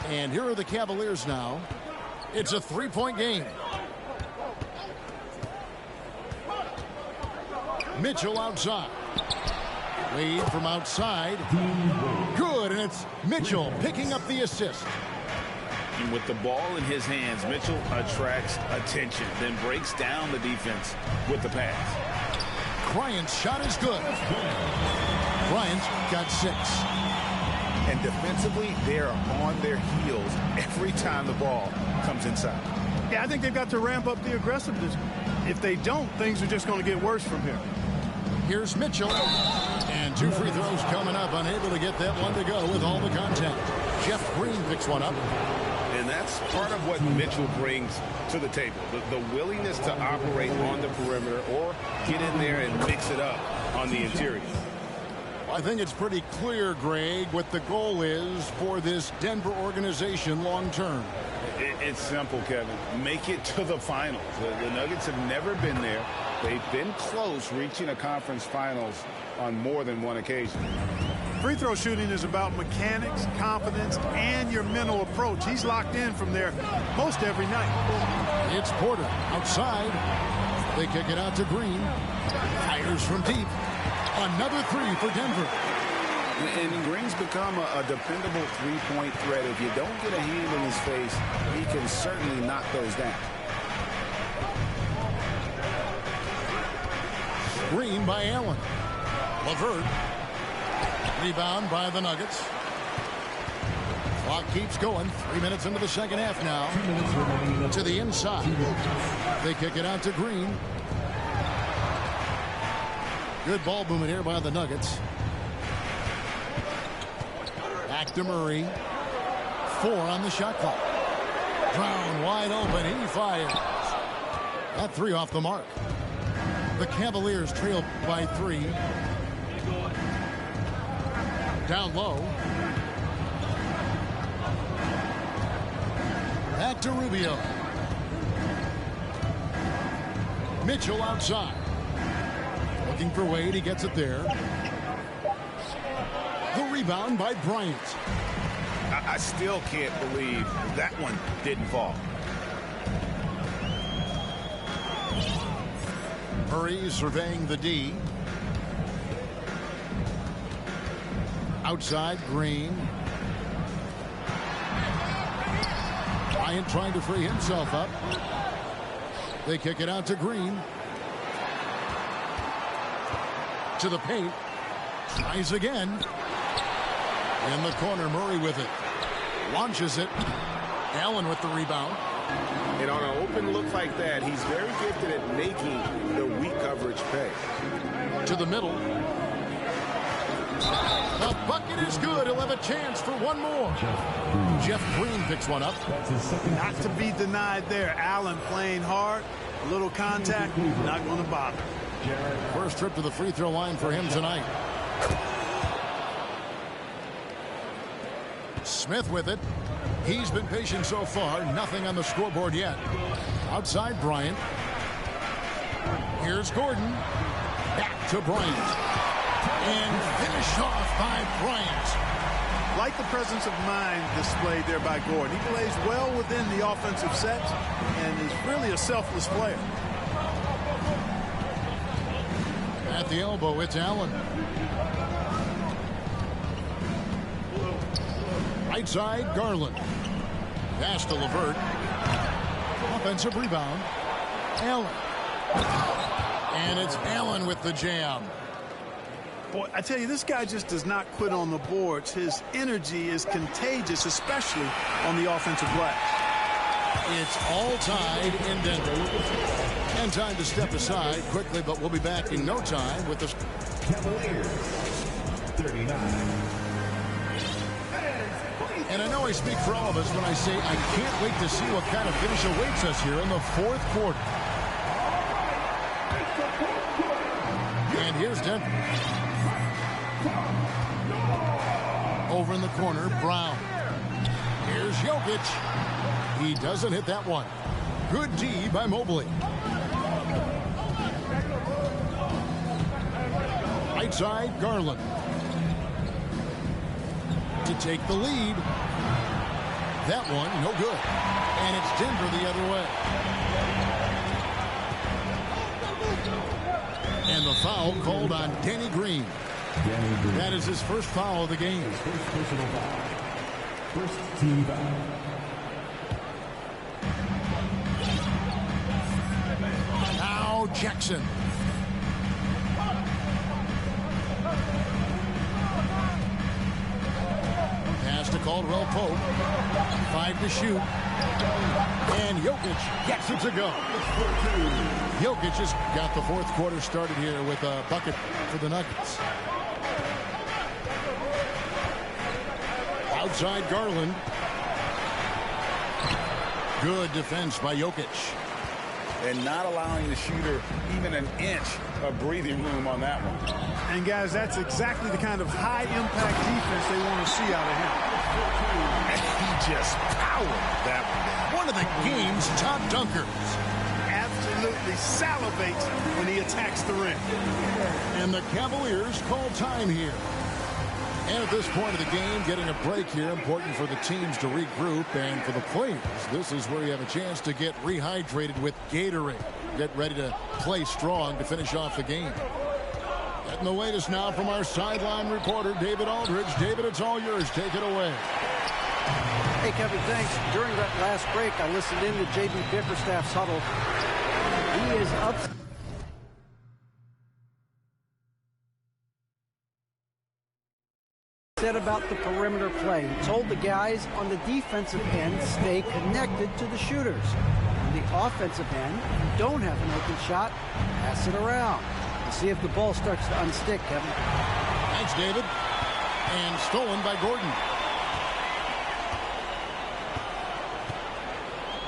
And here are the Cavaliers now. It's a three-point game. Mitchell outside. Wade from outside. Good, and it's Mitchell picking up the assist. And with the ball in his hands, Mitchell attracts attention, then breaks down the defense with the pass. Bryant's shot is good. Bryant got 6. And defensively, they're on their heels every time the ball comes inside. Yeah, I think they've got to ramp up the aggressiveness. If they don't, things are just going to get worse from here. Here's Mitchell. And 2 free throws coming up. Unable to get that one to go with all the contact. Jeff Green picks one up. And that's part of what Mitchell brings to the table. The willingness to operate on the perimeter or get in there and mix it up on the interior. I think it's pretty clear, Greg, what the goal is for this Denver organization long term. It's simple, Kevin. Make it to the finals. The Nuggets have never been there. They've been close reaching a conference finals on more than one occasion. Free throw shooting is about mechanics, confidence, and your mental approach. He's locked in from there most every night. It's Porter outside. They kick it out to Green. Fires from deep. Another 3 for Denver. And Green's become a dependable three-point threat. If you don't get a hand in his face, he can certainly knock those down. Green by Allen. LeVert. Rebound by the Nuggets. Clock keeps going. 3 minutes into the second half now. To the inside. They kick it out to Green. Good ball movement here by the Nuggets. Back to Murray. 4 on the shot clock. Brown wide open. He fires. That 3 off the mark. The Cavaliers trail by 3. Down low. Back to Rubio. Mitchell outside. Looking for Wade. He gets it there. The rebound by Bryant. I still can't believe that one didn't fall. Murray surveying the D. Outside, Green. Bryant trying to free himself up. They kick it out to Green. To the paint. Tries again. In the corner, Murray with it. Launches it. Allen with the rebound. And on an open look like that, he's very gifted at making the weak coverage pay. To the middle. The bucket is good. He'll have a chance for one more. Jeff Green picks one up. Not to be denied there. Allen playing hard. A little contact, not going to bother. First trip to the free throw line for him tonight. Smith with it. He's been patient so far. Nothing on the scoreboard yet. Outside Bryant. Here's Gordon. Back to Bryant. And finished off by Bryant. Like the presence of mind displayed there by Gordon. He plays well within the offensive sets and is really a selfless player. At the elbow, it's Allen. Right side, Garland. Pass to LeVert. Offensive rebound. Allen. And it's Allen with the jam. Boy, I tell you, this guy just does not quit on the boards. His energy is contagious, especially on the offensive glass. It's all tied in Denver. And time to step aside quickly, but we'll be back in no time with the Cavaliers, 39. And I know I speak for all of us when I say I can't wait to see what kind of finish awaits us here in the fourth quarter. And here's Denver. Over in the corner, Brown. Here's Jokic. He doesn't hit that one. Good D by Mobley. Right side, Garland. To take the lead. That one, no good. And it's Denver the other way. And the foul called on Danny Green. That is his first foul of the game. First personal foul. First team foul. Now Jackson. Pass to Caldwell Pope. 5 to shoot. And Jokic gets it to go. Jokic has got the fourth quarter started here with a bucket for the Nuggets. Outside Garland. Good defense by Jokic. And not allowing the shooter even an inch of breathing room on that one. And guys, that's exactly the kind of high-impact defense they want to see out of him. And he just powered that one. One of the game's top dunkers. Absolutely salivates when he attacks the rim. And the Cavaliers call time here. And at this point of the game, getting a break here, important for the teams to regroup. And for the players, this is where you have a chance to get rehydrated with Gatorade. Get ready to play strong to finish off the game. Getting the latest now from our sideline reporter, David Aldridge. David, it's all yours. Take it away. Hey, Kevin, thanks. During that last break, I listened in to J.B. Bickerstaff's huddle. He is upset about the perimeter play. He told the guys on the defensive end stay connected to the shooters. On the offensive end, if you don't have an open shot, pass it around. We'll see if the ball starts to unstick, Kevin. Thanks, David. And stolen by Gordon.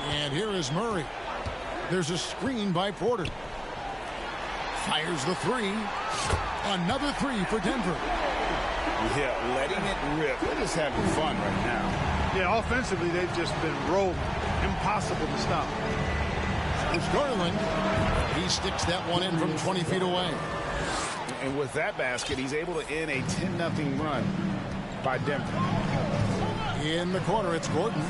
And here is Murray. There's a screen by Porter. Fires the three. Another three for Denver. Yeah, letting it rip. They're just having fun right now. Yeah, offensively, they've just been rolling. Impossible to stop. It's Garland. He sticks that one in from 20 feet away. And with that basket, he's able to end a 10-0 run by Denver. In the corner, it's Gordon.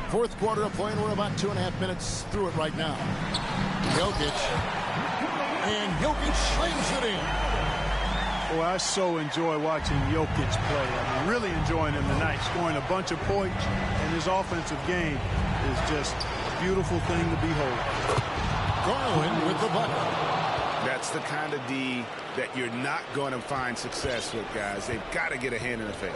Fourth quarter of play, and we're about 2.5 minutes through it right now. Jokic. And Jokic slams it in. Well, I so enjoy watching Jokic play. I mean, really enjoying him tonight, scoring a bunch of points, and his offensive game is just a beautiful thing to behold. Garland with the bucket. That's the kind of D that you're not going to find success with, guys. They've got to get a hand in the face.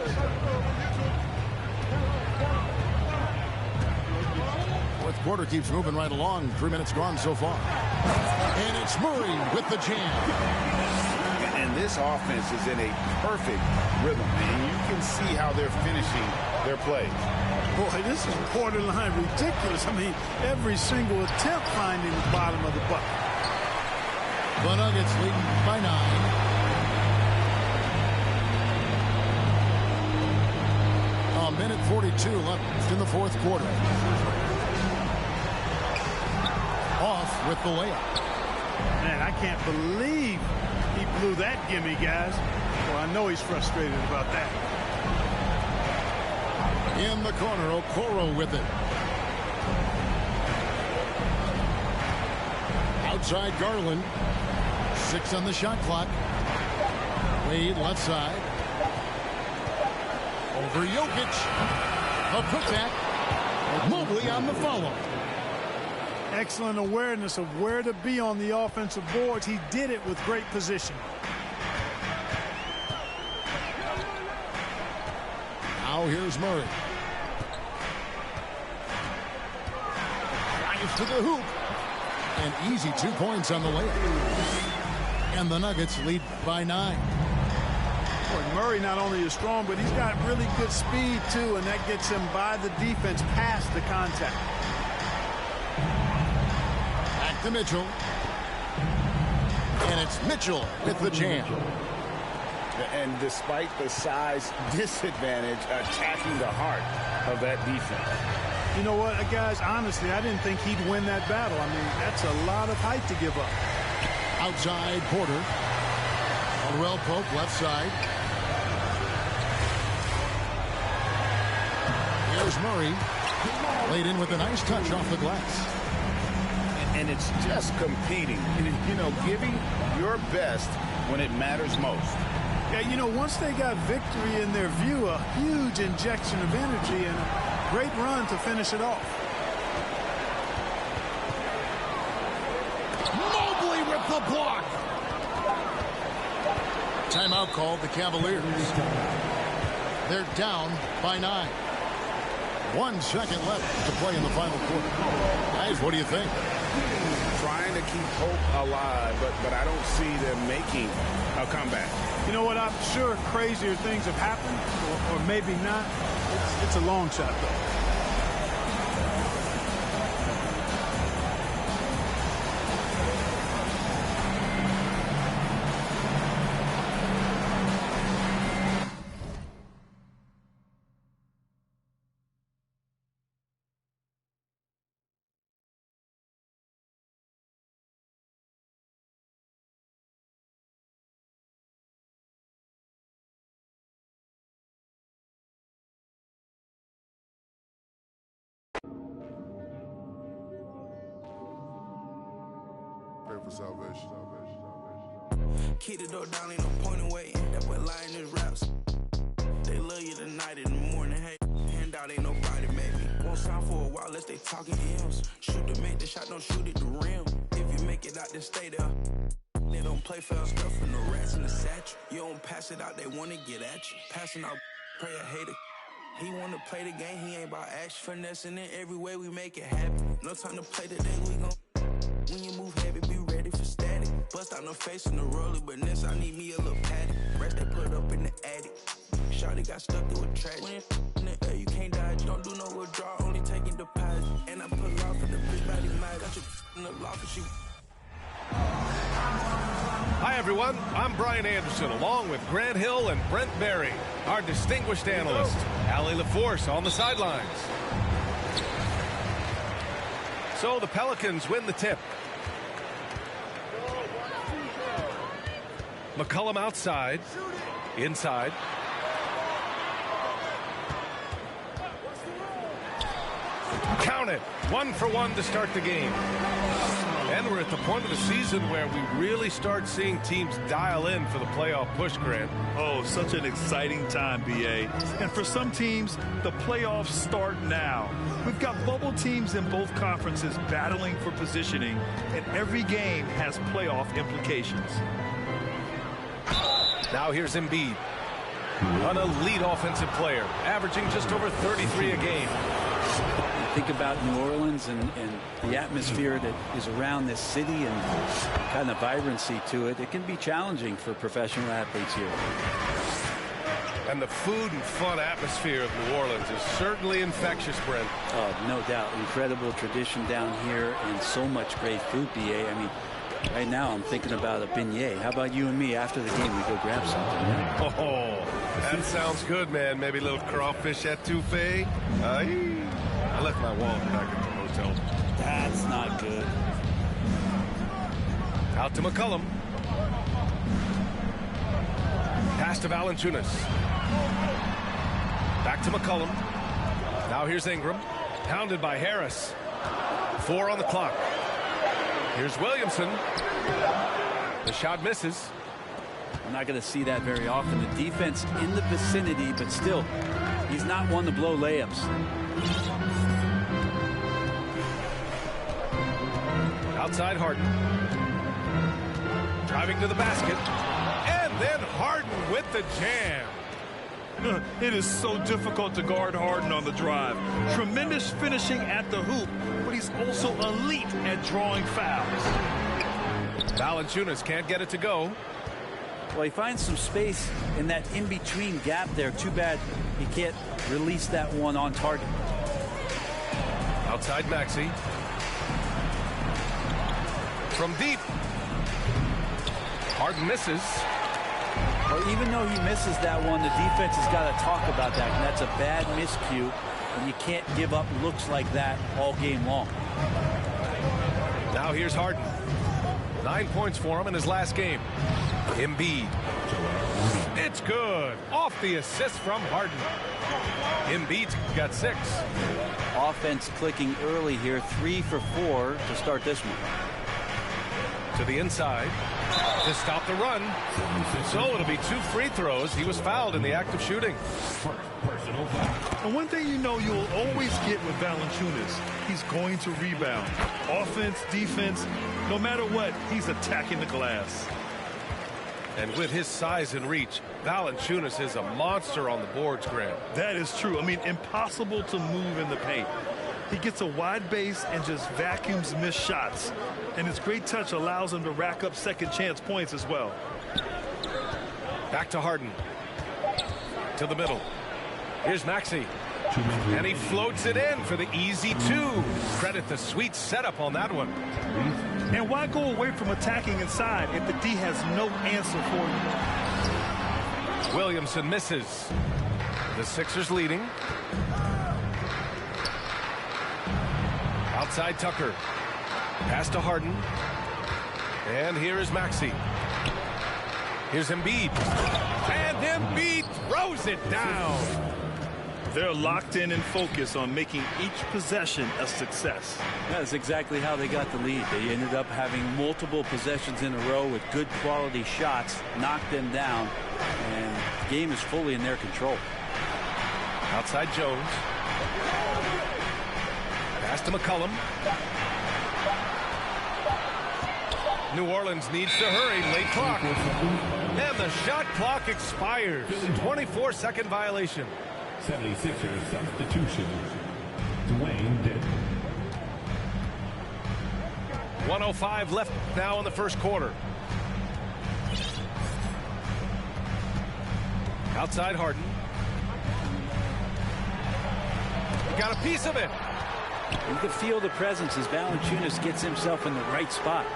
Fourth quarter keeps moving right along. 3 minutes gone so far. And it's Murray with the jam. And this offense is in a perfect rhythm, and you can see how they're finishing their plays. Boy, this is borderline ridiculous. I mean, every single attempt finding the bottom of the bucket. The Nuggets leading by 9. A minute 42 left in the fourth quarter. Off with the layup. Man, I can't believe he blew that gimme, guys. Well, I know he's frustrated about that. In the corner, Okoro with it. Outside Garland. 6 on the shot clock. Wade left side. Over Jokic. A putback. Mobley on the follow. Excellent awareness of where to be on the offensive boards. He did it with great position. Now here's Murray. Drives to the hoop. An easy 2 points on the layup. And the Nuggets lead by 9. Boy, Murray not only is strong, but he's got really good speed, too, and that gets him by the defense past the contact. Back to Mitchell. And it's Mitchell with the jam. And despite the size disadvantage, attacking the heart of that defense. You know what, guys, honestly, I didn't think he'd win that battle. I mean, that's a lot of height to give up. Outside Porter. Well poke left side. Here's Murray. Laid in with a nice touch off the glass. And it's just competing. You know, giving your best when it matters most. Yeah, you know, once they got victory in their view, a huge injection of energy and a great run to finish it off. Mobley with the block. Timeout called the Cavaliers. They're down by 9. 1 second left to play in the final quarter. Guys, what do you think? Trying to keep hope alive, but I don't see them making a comeback. You know what? I'm sure crazier things have happened, or maybe not. It's a long shot, though. For salvation. Keep the door down, ain't no point away. That boy lying his raps. They love you tonight in the morning. Hey, handout ain't nobody, maybe. Won't sound for a while unless they talking M's. Shoot to make the shot, don't shoot at the rim. If you make it out, then stay there. They don't play foul stuff from the rats in the satchel. You don't pass it out, they wanna get at you. Passing out, pray a hater. He wanna play the game, he ain't about action. Finessing it every way we make it happen. No time to play today, we gon' when you move heavy, be ready for static. Bust out no face in the roller, but this I need me a little patty. Rest they put up in the attic. Shawty got stuck through a track. When it's in the air, you can't dodge. Don't do no withdrawal, only taking deposit. And I pull off in the bitch body mad. Got you in the lock and she. Hi, everyone. I'm Brian Anderson, along with Grant Hill and Brent Berry, our distinguished analyst, Allie LaForce on the sidelines. So the Pelicans win the tip. McCollum outside. Inside. Count it. 1 for 1 to start the game. And we're at the point of the season where we really start seeing teams dial in for the playoff push, Grant. Oh, such an exciting time, B.A. And for some teams, the playoffs start now. We've got bubble teams in both conferences battling for positioning, and every game has playoff implications. Now here's Embiid, an elite offensive player, averaging just over 33 a game. think about New Orleans and the atmosphere that is around this city and kind of vibrancy to it. It can be challenging for professional athletes here. And the food and fun atmosphere of New Orleans is certainly infectious, Brent. Oh, no doubt. Incredible tradition down here and so much great food, BA. I mean, right now I'm thinking about a beignet. How about you and me after the game? We go grab something. Yeah? Oh, that sounds good, man. Maybe a little crawfish etouffee. I left my wallet back at the hotel. That's not good. Out to McCollum. Pass to Valanciunas. Back to McCollum. Now here's Ingram. Pounded by Harris. 4 on the clock. Here's Williamson. The shot misses. I'm not going to see that very often. The defense in the vicinity, but still, he's not one to blow layups. Outside Harden. Driving to the basket. And then Harden with the jam. It is so difficult to guard Harden on the drive. Tremendous finishing at the hoop, but he's also elite at drawing fouls. Valanciunas can't get it to go. Well, he finds some space in that in-between gap there. Too bad he can't release that one on target. Outside Maxey. From deep. Harden misses. Well, even though he misses that one, the defense has got to talk about that. And that's a bad miscue, and you can't give up looks like that all game long. Now here's Harden. 9 points for him in his last game. Embiid. It's good. Off the assist from Harden. Embiid's got 6. Offense clicking early here. 3 for 4 to start this one. To the inside to stop the run. So it'll be 2 free throws. He was fouled in the act of shooting. And one thing you know you'll always get with Valanciunas, he's going to rebound. Offense, defense, no matter what, he's attacking the glass. And with his size and reach, Valanciunas is a monster on the boards, Grant. That is true. I mean, impossible to move in the paint. He gets a wide base and just vacuums missed shots. And his great touch allows him to rack up second chance points as well. Back to Harden. To the middle. Here's Maxey. And he floats it in for the easy 2. Credit the sweet setup on that one. And why go away from attacking inside if the D has no answer for you? Williamson misses. The Sixers leading. Outside Tucker. Pass to Harden. And here is Maxey. Here's Embiid. And Embiid throws it down. They're locked in and focused on making each possession a success. That's exactly how they got the lead. They ended up having multiple possessions in a row with good quality shots, knocked them down, and the game is fully in their control. Outside Jones. Pass to McCollum. New Orleans needs to hurry. Late clock. And the shot clock expires. 24-second violation. 76ers substitution. Dwayne Dick. 1:05 left now in the first quarter. Outside Harden. He got a piece of it. You can feel the presence as Valanciunas gets himself in the right spot.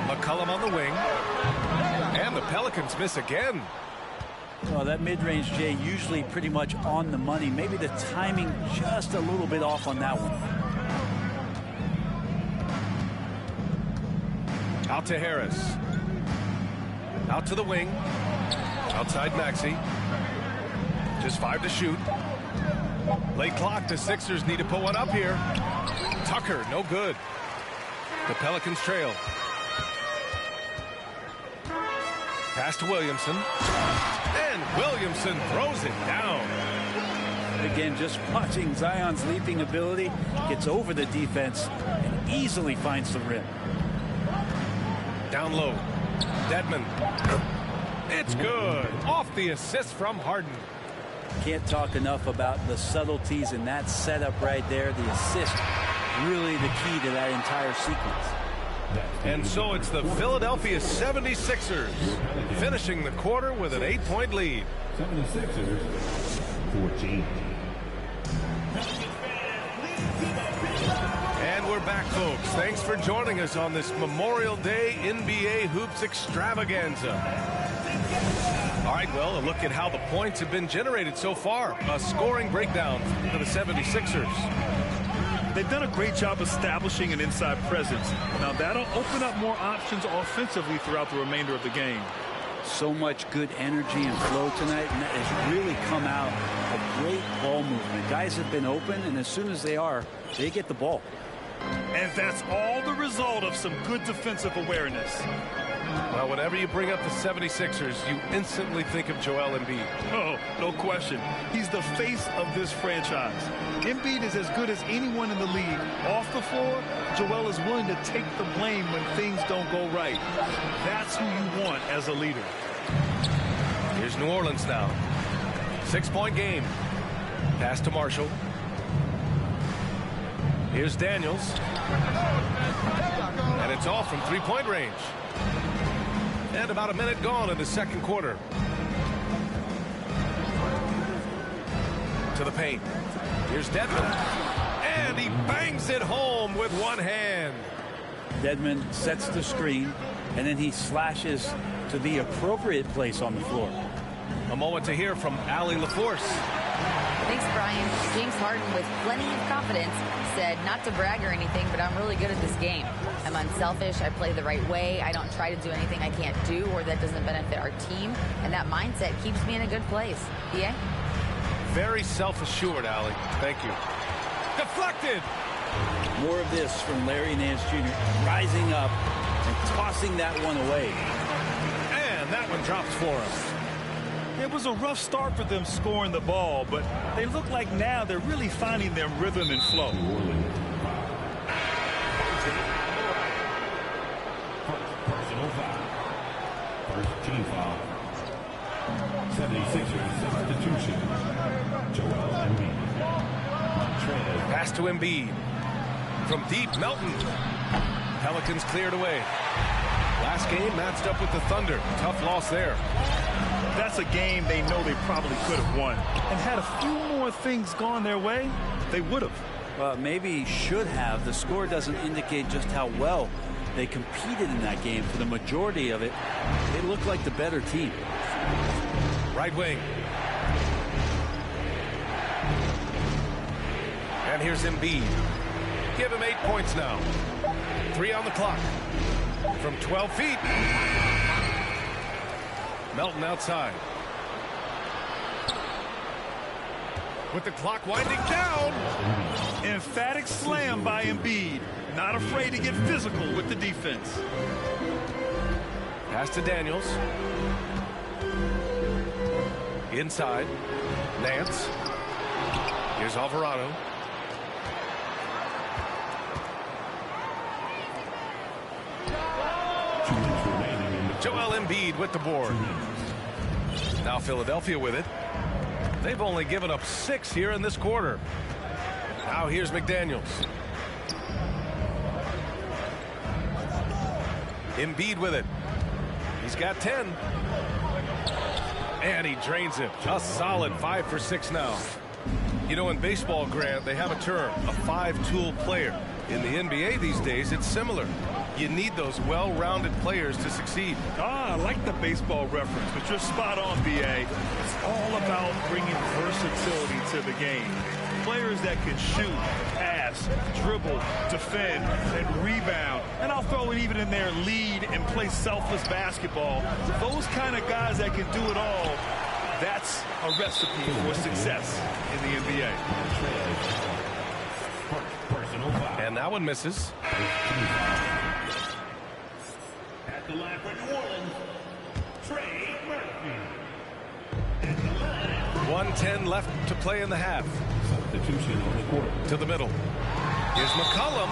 McCollum on the wing. And the Pelicans miss again. Well, that mid-range, Jay, usually pretty much on the money. Maybe the timing just a little bit off on that one. Out to Harris. Out to the wing. Outside Maxey. Just 5 to shoot. Late clock. The Sixers need to put one up here. Tucker, no good. The Pelicans trail. Pass to Williamson. And Williamson throws it down. Again, just watching Zion's leaping ability. Gets over the defense and easily finds the rim. Down low. Dedmon. It's good. Off the assist from Harden. Can't talk enough about the subtleties in that setup right there. The assist, really the key to that entire sequence. And so it's the Philadelphia 76ers finishing the quarter with an 8-point lead. 76ers, 14. And we're back, folks. Thanks for joining us on this Memorial Day NBA Hoops Extravaganza. All right, well, a look at how the points have been generated so far. A scoring breakdown for the 76ers. They've done a great job establishing an inside presence. Now, that'll open up more options offensively throughout the remainder of the game. So much good energy and flow tonight, and that has really come out of great ball movement. Guys have been open, and as soon as they are, they get the ball. And that's all the result of some good defensive awareness. Well, whenever you bring up the 76ers, you instantly think of Joel Embiid. Oh, no question. He's the face of this franchise. Embiid is as good as anyone in the league. Off the floor, Joel is willing to take the blame when things don't go right. That's who you want as a leader. Here's New Orleans now. 6-point game. Pass to Marshall. Here's Daniels. And it's off from 3-point range. And about a minute gone in the second quarter. To the paint. Here's Dedmon. And he bangs it home with one hand. Dedmon sets the screen, and then he slashes to the appropriate place on the floor. A moment to hear from Allie LaForce. Thanks, Brian. James Harden, with plenty of confidence, said not to brag or anything, but I'm really good at this game. I'm unselfish. I play the right way. I don't try to do anything I can't do or that doesn't benefit our team. And that mindset keeps me in a good place. BA? Very self-assured, Allie. Thank you. Deflected. More of this from Larry Nance Jr. rising up and tossing that one away. And that one drops for him. It was a rough start for them scoring the ball, but they look like now they're really finding their rhythm and flow. Personal foul. First team foul. 76ers substitution. Joel Embiid. Pass to Embiid. From deep, Melton. Pelicans cleared away. Last game matched up with the Thunder. Tough loss there. That's a game they know they probably could have won. And had a few more things gone their way, they would have. Maybe should have. The score doesn't indicate just how well they competed in that game. For the majority of it, they looked like the better team. Right wing. And here's Embiid. Give him 8 points now. 3 on the clock. From 12 feet. Melton outside. With the clock winding down. Emphatic slam by Embiid. Not afraid to get physical with the defense. Pass to Daniels. Inside. Nance. Here's Alvarado. Joel Embiid with the board. Now Philadelphia with it. They've only given up 6 here in this quarter. Now here's McDaniels. Embiid with it. He's got 10. And he drains it. A solid 5 for 6 now. You know, in baseball, Grant, they have a term, a 5-tool player. In the NBA these days, it's similar. You need those well-rounded players to succeed. I like the baseball reference, but you're spot on, BA. It's all about bringing versatility to the game. Players that can shoot, pass, dribble, defend, and rebound. And I'll throw it even in there, lead and play selfless basketball. Those kind of guys that can do it all, that's a recipe for success in the NBA. And that one misses. At the line for New Orleans, Trey Murphy. 1:10 left to play in the half. Substitution on the court. To the middle. Here's McCollum.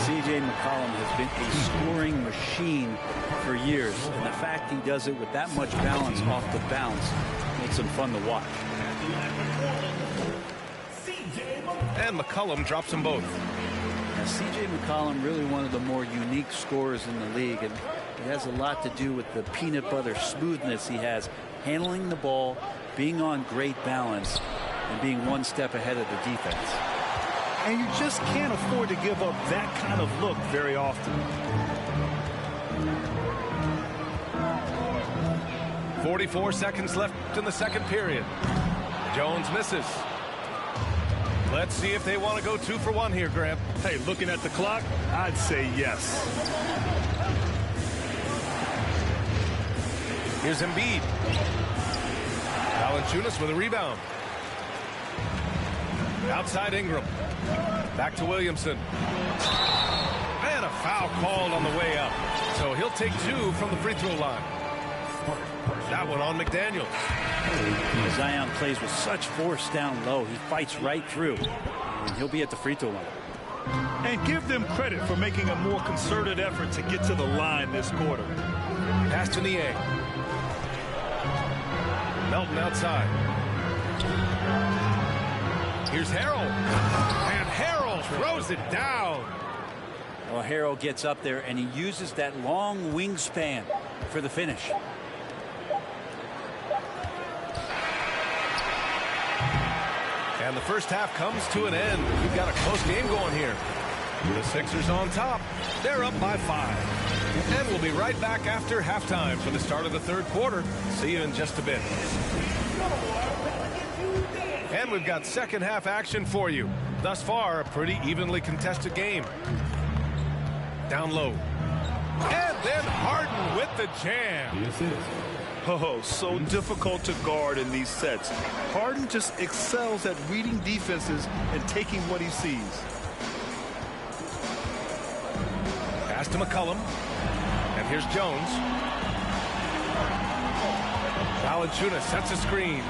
C.J. McCollum has been a scoring machine for years, and the fact he does it with that much balance off the bounce Makes them fun to watch. And McCollum drops them both. Now, C.J. McCollum, really one of the more unique scorers in the league, and it has a lot to do with the peanut butter smoothness he has, handling the ball, being on great balance, and being one step ahead of the defense. And you just can't afford to give up that kind of look very often. 44 seconds left in the second period. Jones misses. Let's see if they want to go 2 for 1 here, Graham. Hey, looking at the clock, I'd say yes. Here's Embiid. Valanciunas with a rebound. Outside Ingram. Back to Williamson. And a foul called on the way up. So he'll take 2 from the free throw line. That one on McDaniels. Zion plays with such force down low. He fights right through. And he'll be at the free throw line. And give them credit for making a more concerted effort to get to the line this quarter. Pass to Niang. Melton outside. Here's Harrell. And Harrell throws it down. Well, Harrell gets up there and he uses that long wingspan for the finish. And the first half comes to an end. We've got a close game going here. The Sixers on top. They're up by 5. And we'll be right back after halftime for the start of the third quarter. See you in just a bit. And we've got second half action for you. Thus far, a pretty evenly contested game. Down low. And then Harden with the jam. Oh, so difficult to guard in these sets. Harden just excels at reading defenses and taking what he sees. Pass to McCollum. And here's Jones. Valanciunas sets a screen.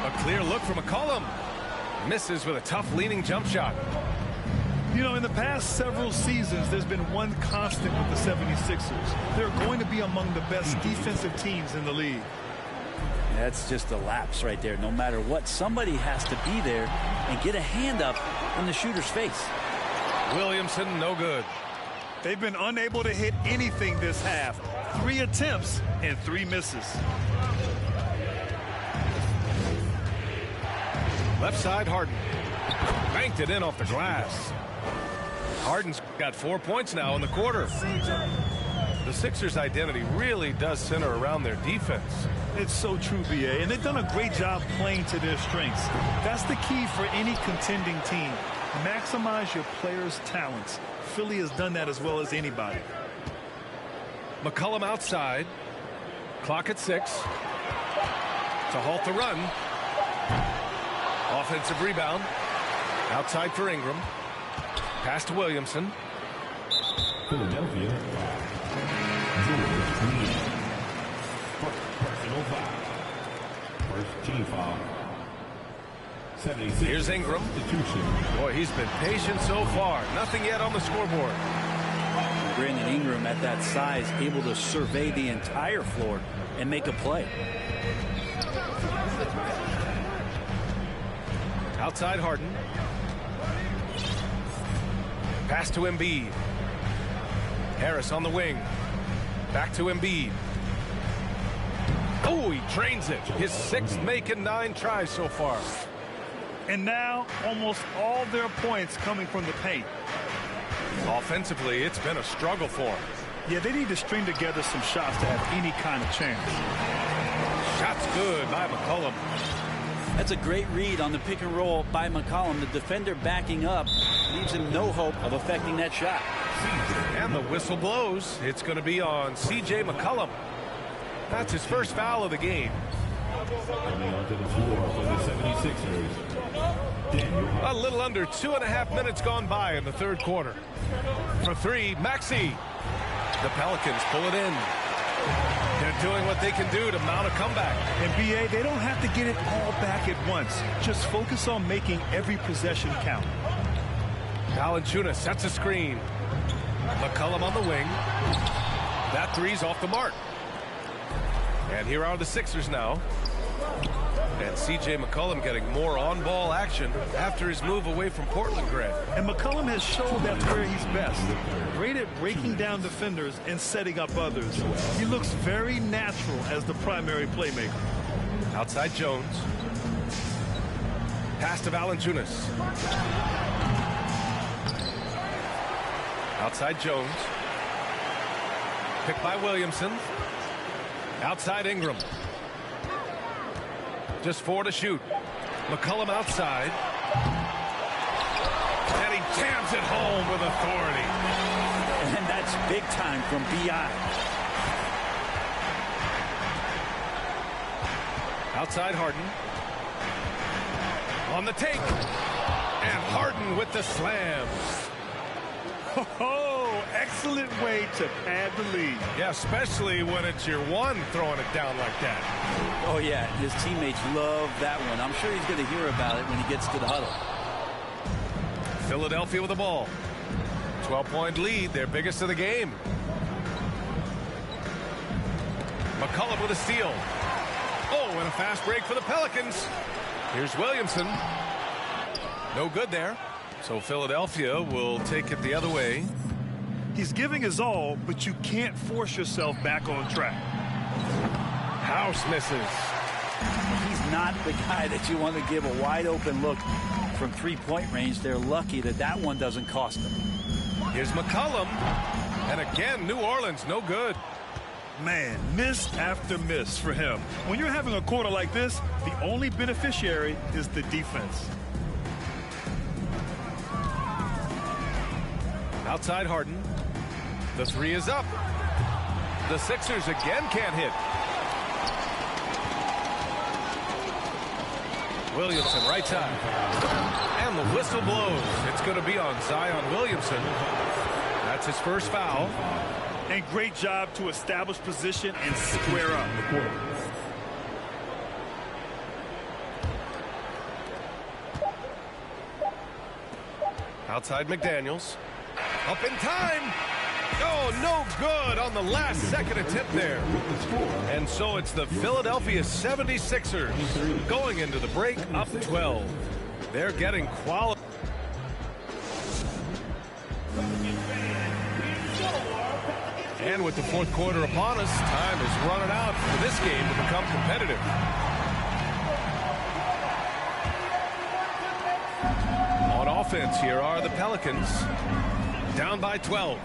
A clear look for McCollum. Misses with a tough leaning jump shot. You know, in the past several seasons, there's been one constant with the 76ers. They're going to be among the best defensive teams in the league. That's just a lapse right there. No matter what, somebody has to be there and get a hand up in the shooter's face. Williamson, no good. They've been unable to hit anything this half. 3 attempts and 3 misses. Left side, Harden. Banked it in off the glass. Harden's got 4 points now in the quarter. The Sixers' identity really does center around their defense. It's so true, B.A., and they've done a great job playing to their strengths. That's the key for any contending team. Maximize your players' talents. Philly has done that as well as anybody. McCollum outside. Clock at 6. To halt the run. Offensive rebound. Outside for Ingram. Pass to Williamson. Philadelphia. Personal foul. First team foul. 76. Here's Ingram. Boy, he's been patient so far. Nothing yet on the scoreboard. Brandon Ingram at that size, able to survey the entire floor and make a play. Outside Harden. Pass to Embiid. Harris on the wing. Back to Embiid. Oh, he drains it. His 6th make in 9 tries so far. And now almost all their points coming from the paint. Offensively, it's been a struggle for him. Yeah, they need to string together some shots to have any kind of chance. Shot's good by McCollum. That's a great read on the pick and roll by McCollum. The defender backing up leaves him no hope of affecting that shot. And the whistle blows. It's going to be on C.J. McCollum. That's his first foul of the game. Coming onto the floor for the 76ers. A little under 2.5 minutes gone by in the third quarter. For 3, Maxey. The Pelicans pull it in. They're doing what they can do to mount a comeback. And B.A., they don't have to get it all back at once. Just focus on making every possession count. Valanciunas sets a screen. McCollum on the wing. That three's off the mark. And here are the Sixers now. And C.J. McCollum getting more on-ball action after his move away from Portland, Grant. And McCollum has shown that's where he's best. Great at breaking down defenders and setting up others. He looks very natural as the primary playmaker. Outside Jones. Pass to Valanciunas. Outside Jones. Picked by Williamson. Outside Ingram. Just 4 to shoot. McCollum outside. And he jams it home with authority. And that's big time from B.I. Outside Harden. On the take. And Harden with the slam. Oh, excellent way to pad the lead. Yeah, especially when it's your one throwing it down like that. Oh, yeah, his teammates love that one. I'm sure he's going to hear about it when he gets to the huddle. Philadelphia with the ball. 12-point lead, their biggest of the game. McCollum with a steal. Oh, and a fast break for the Pelicans. Here's Williamson. No good there. So Philadelphia will take it the other way. He's giving his all, but you can't force yourself back on track. House misses. He's not the guy that you want to give a wide open look from three-point range. They're lucky that that one doesn't cost them. Here's McCollum. And again, New Orleans, no good. Man, miss after miss for him. When you're having a quarter like this, the only beneficiary is the defense. Outside Harden. The three is up. The Sixers again can't hit. Williamson right side. And the whistle blows. It's going to be on Zion Williamson. That's his first foul. And great job to establish position and square up. Outside McDaniels. Up in time. Oh, no good on the last second attempt there. And so it's the Philadelphia 76ers going into the break up 12. They're getting quality. And with the fourth quarter upon us, time is running out for this game to become competitive. On offense, here are the Pelicans. Down by 12.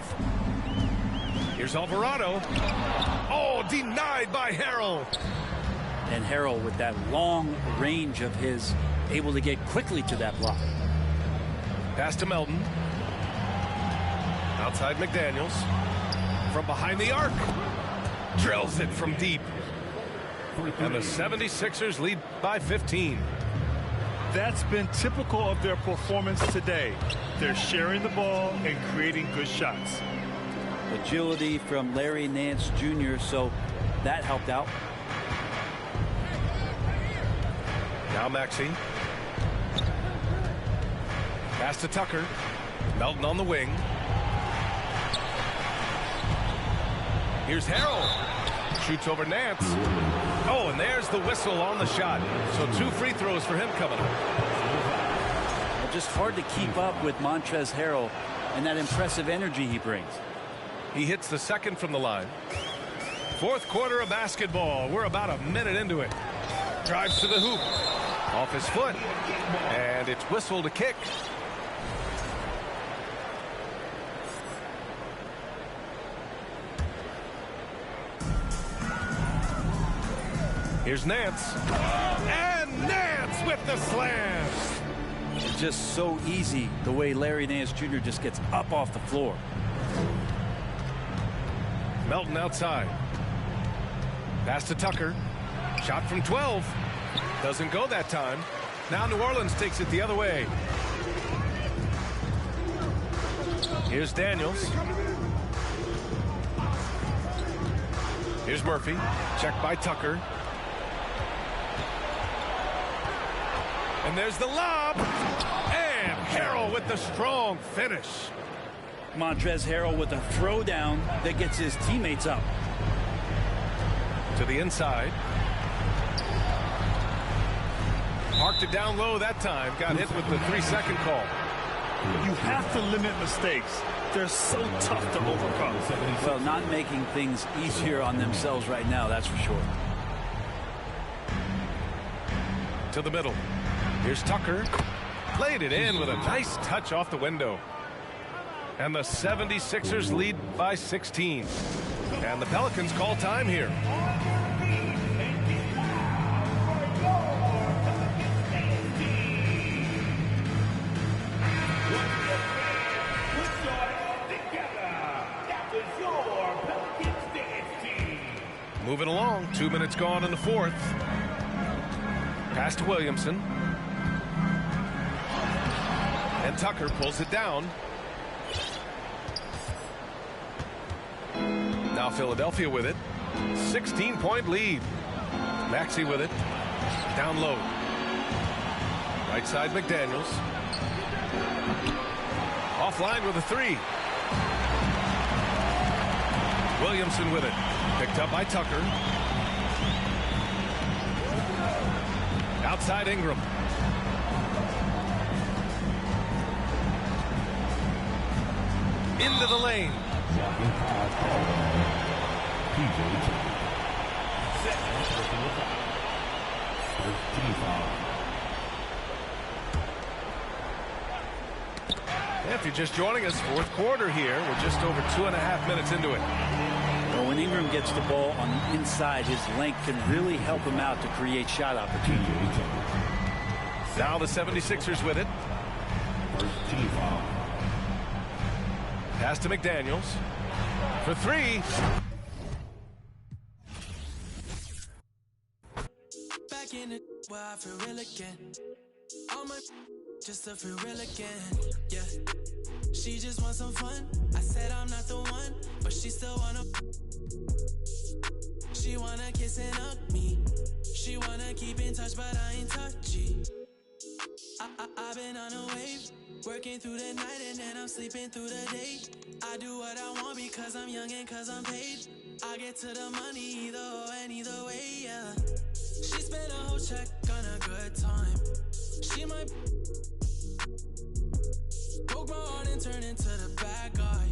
Here's Alvarado. Oh, denied by Harrell. And Harrell, with that long range of his, able to get quickly to that block. Pass to Melton. Outside McDaniels. From behind the arc. Drills it from deep. And the 76ers lead by 15. That's been typical of their performance today. They're sharing the ball and creating good shots. Agility from Larry Nance Jr., so that helped out. Now Maxey. Pass to Tucker. Melton on the wing. Here's Harrell. Shoots over Nance. Oh, and there's the whistle on the shot. So 2 free throws for him coming up. Well, just hard to keep up with Montrezl Harrell and that impressive energy he brings. He hits the second from the line. Fourth quarter of basketball. We're about a minute into it. Drives to the hoop. Off his foot. And it's whistle to kick. Here's Nance. And Nance with the slam. It's just so easy the way Larry Nance Jr. just gets up off the floor. Melton outside. Pass to Tucker. Shot from 12. Doesn't go that time. Now New Orleans takes it the other way. Here's Daniels. Here's Murphy. Checked by Tucker. And there's the lob. And Harrell with the strong finish. Montrezl Harrell with a throwdown that gets his teammates up. To the inside. Parked it down low that time. Got hit with the 3-second call. You have to limit mistakes. They're so tough to overcome. Well, not making things easier on themselves right now, that's for sure. To the middle. Here's Tucker. Played it in with a nice touch off the window. And the 76ers lead by 16. And the Pelicans call time here. Moving along, 2 minutes gone in the fourth. Pass to Williamson. And Tucker pulls it down. Now Philadelphia with it. 16-point lead. Maxey with it. Down low. Right side McDaniels. Offline with a 3. Williamson with it. Picked up by Tucker. Outside Ingram. Into the lane. If you're just joining us, fourth quarter here. We're just over 2.5 minutes into it. Well, when Ingram gets the ball on the inside, his length can really help him out to create shot opportunities. Now the 76ers with it. Pass to McDaniels. For 3. Back in it where I feel real again. All my just to feel real again. Yeah. She just wants some fun. I said I'm not the one, but she still wanna. She wanna kiss and hug me. She wanna keep in touch, but I ain't touchy. I've been on a wave, working through the night and then I'm sleeping through the day. I do what I want because I'm young and cause I'm paid. I get to the money either or and either way, yeah. She spent a whole check on a good time. She might broke my heart and turn into the bad guy.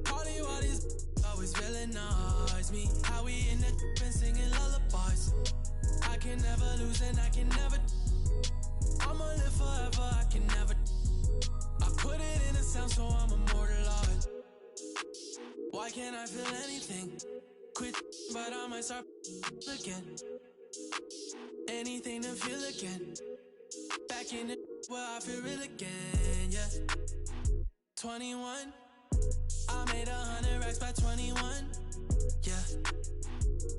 Party while these always villainize me. How we in the and singing lullabies. I can never lose and I can never. I'ma live forever, I can never. I put it in a sound so I'm immortalized. Why can't I feel anything? Quit, but I might start again. Anything to feel again. Back in the where I feel real again, yeah. 21, I made 100 racks by 21, yeah.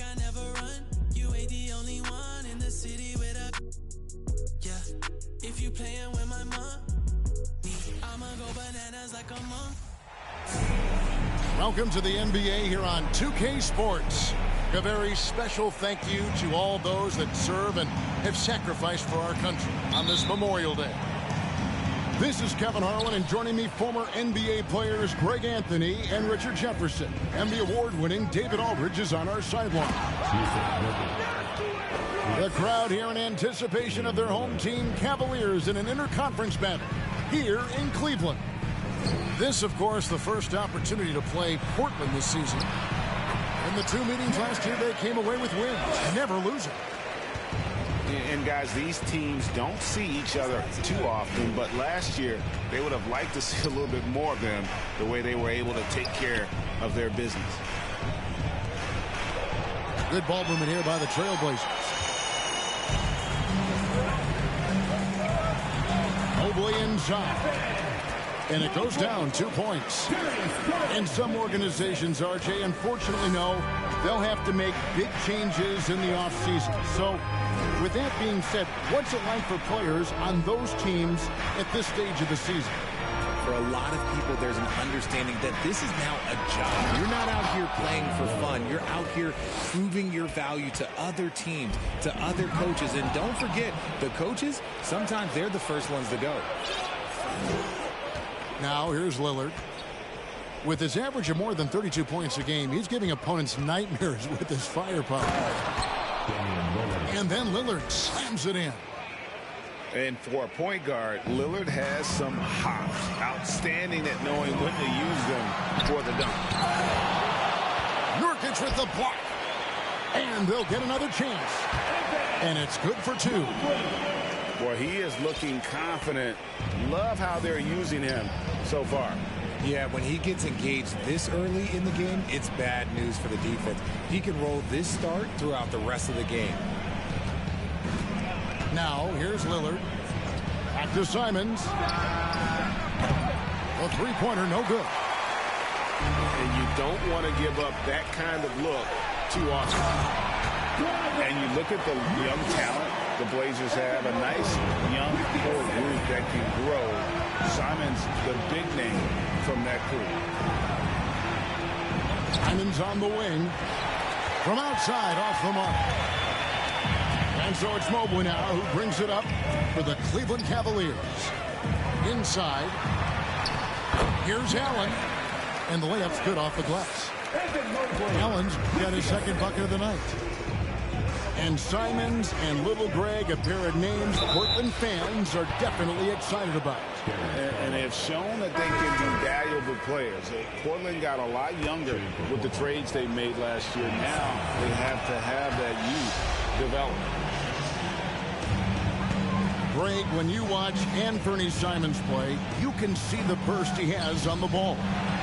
I never run, you ain't the only one in the city with a, yeah. If you playin' with my mom, I'ma go bananas like a monk. Welcome to the NBA here on 2K Sports. A very special thank you to all those that serve and have sacrificed for our country on this Memorial Day. This is Kevin Harlan, and joining me, former NBA players Greg Anthony and Richard Jefferson. And the award-winning David Aldridge is on our sideline. The crowd here in anticipation of their home team Cavaliers in an interconference battle here in Cleveland. This, of course, the first opportunity to play Portland this season. In the 2 meetings last year, they came away with wins, never losing. And guys, these teams don't see each other too often, but last year they would have liked to see a little bit more of them, the way they were able to take care of their business. Good ball movement here by the Trailblazers. Mobley inside. And it goes down 2 points. And some organizations, RJ, unfortunately, no, they'll have to make big changes in the offseason. So, with that being said, what's it like for players on those teams at this stage of the season? For a lot of people, there's an understanding that this is now a job. You're not out here playing for fun. You're out here proving your value to other teams, to other coaches. And don't forget, the coaches, sometimes they're the first ones to go. Now, here's Lillard. With his average of more than 32 points a game, he's giving opponents nightmares with his firepower. And then Lillard slams it in. And for a point guard, Lillard has some hops. Outstanding at knowing when to use them for the dunk. Nurkic with the block. And they'll get another chance. And it's good for 2. Boy, he is looking confident. Love how they're using him so far. Yeah, when he gets engaged this early in the game, it's bad news for the defense. He can roll this start throughout the rest of the game. Now, here's Lillard. Back to Simons. A three-pointer, no good. And you don't want to give up that kind of look too often. And you look at the young talent the Blazers have, a nice young core group that can grow. Simons, the big name from that crew. Simons on the wing. From outside, off the mark. And so it's Mobley now who brings it up for the Cleveland Cavaliers. Inside. Here's Allen. And the layup's good off the glass. Allen's got his second bucket of the night. And Simons and Little Greg, a pair of names Portland fans are definitely excited about. And they have shown that they can be valuable players. Portland got a lot younger with the trades they made last year. Now they have to have that youth develop. Greg, when you watch Anthony Simons play, you can see the burst he has on the ball.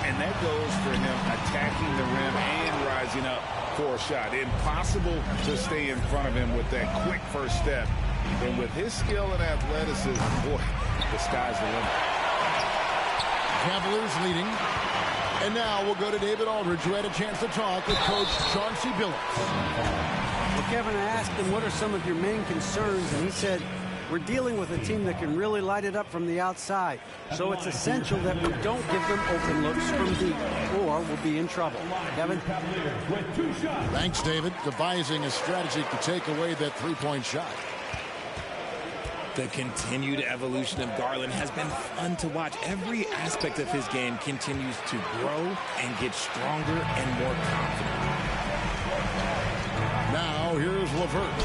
And that goes for him attacking the rim and rising up for a shot. Impossible to stay in front of him with that quick first step. And with his skill and athleticism, boy, the sky's the limit. Cavaliers leading. And now we'll go to David Aldridge, who had a chance to talk with Coach Chauncey Billups. Well, Kevin, I asked him, what are some of your main concerns? And he said, we're dealing with a team that can really light it up from the outside. So it's essential that we don't give them open looks from deep, or we'll be in trouble. Kevin? Thanks, David. Devising a strategy to take away that three-point shot. The continued evolution of Garland has been fun to watch. Every aspect of his game continues to grow and get stronger and more confident. Now, here's LeVert.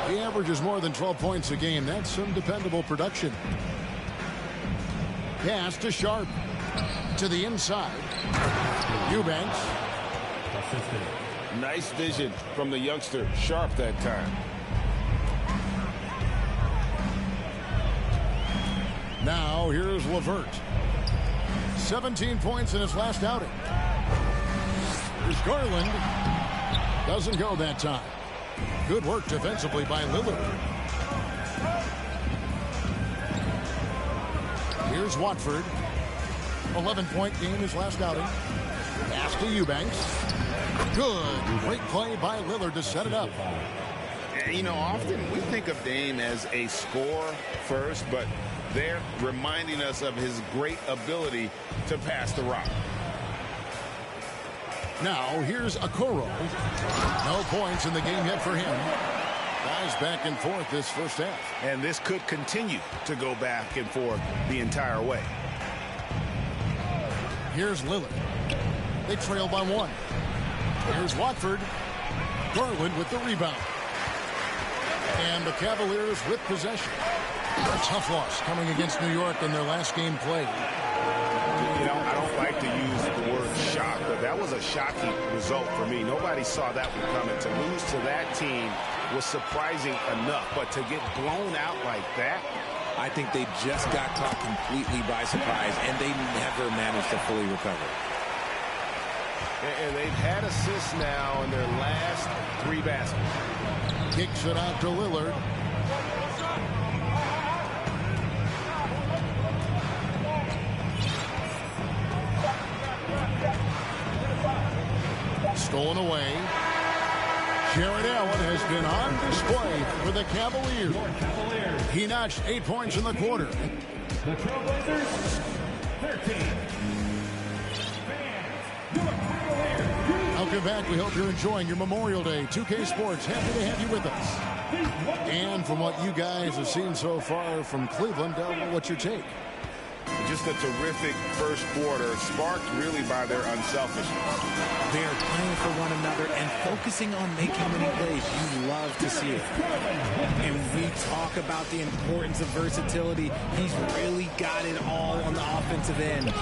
He averages more than 12 points a game. That's some dependable production. Pass to Sharp. To the inside. Eubanks. Nice vision from the youngster Sharp that time. Now, here's LeVert. 17 points in his last outing. Here's Garland. Doesn't go that time. Good work defensively by Lillard. Here's Watford. 11-point game his last outing. Pass to Eubanks. Good. Great play by Lillard to set it up. You know, often we think of Dame as a scorer first, but they're reminding us of his great ability to pass the rock. Now, here's Okoro. No points in the game yet for him. Guys back and forth this first half. And this could continue to go back and forth the entire way. Here's Lillard. They trail by one. Here's Watford. Garland with the rebound. And the Cavaliers with possession. A tough loss coming against New York in their last game played. You know, I don't like to use the word shock, but that was a shocking result for me. Nobody saw that one coming. To lose to that team was surprising enough, but to get blown out like that, I think they just got caught completely by surprise, and they never managed to fully recover. And they've had assists now in their last 3 baskets. Kicks it out to Lillard. Stolen away. Jared Allen has been on display for the Cavaliers. He notched 8 points in the quarter. The Trailblazers, 13. Welcome back. We hope you're enjoying your Memorial Day. 2K Sports, happy to have you with us. And from what you guys have seen so far from Cleveland, what's your take? Just a terrific first quarter, sparked really by their unselfishness. They are playing for one another and focusing on making winning plays. You love to see it. And we talk about the importance of versatility. He's really got it all on the offensive end.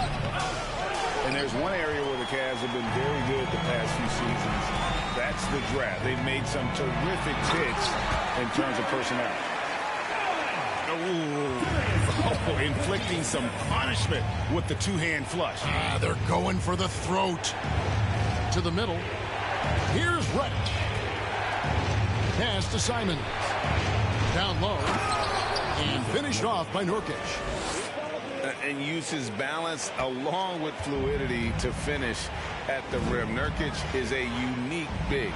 And there's one area where the Cavs have been very good the past few seasons. That's the draft. They've made some terrific picks in terms of personnel. Oh, inflicting some punishment with the two-hand flush. They're going for the throat. To the middle. Here's Reddish. Pass to Simons. Down low. And finished off by Nurkic. And uses balance along with fluidity to finish at the rim. Nurkic is a unique big.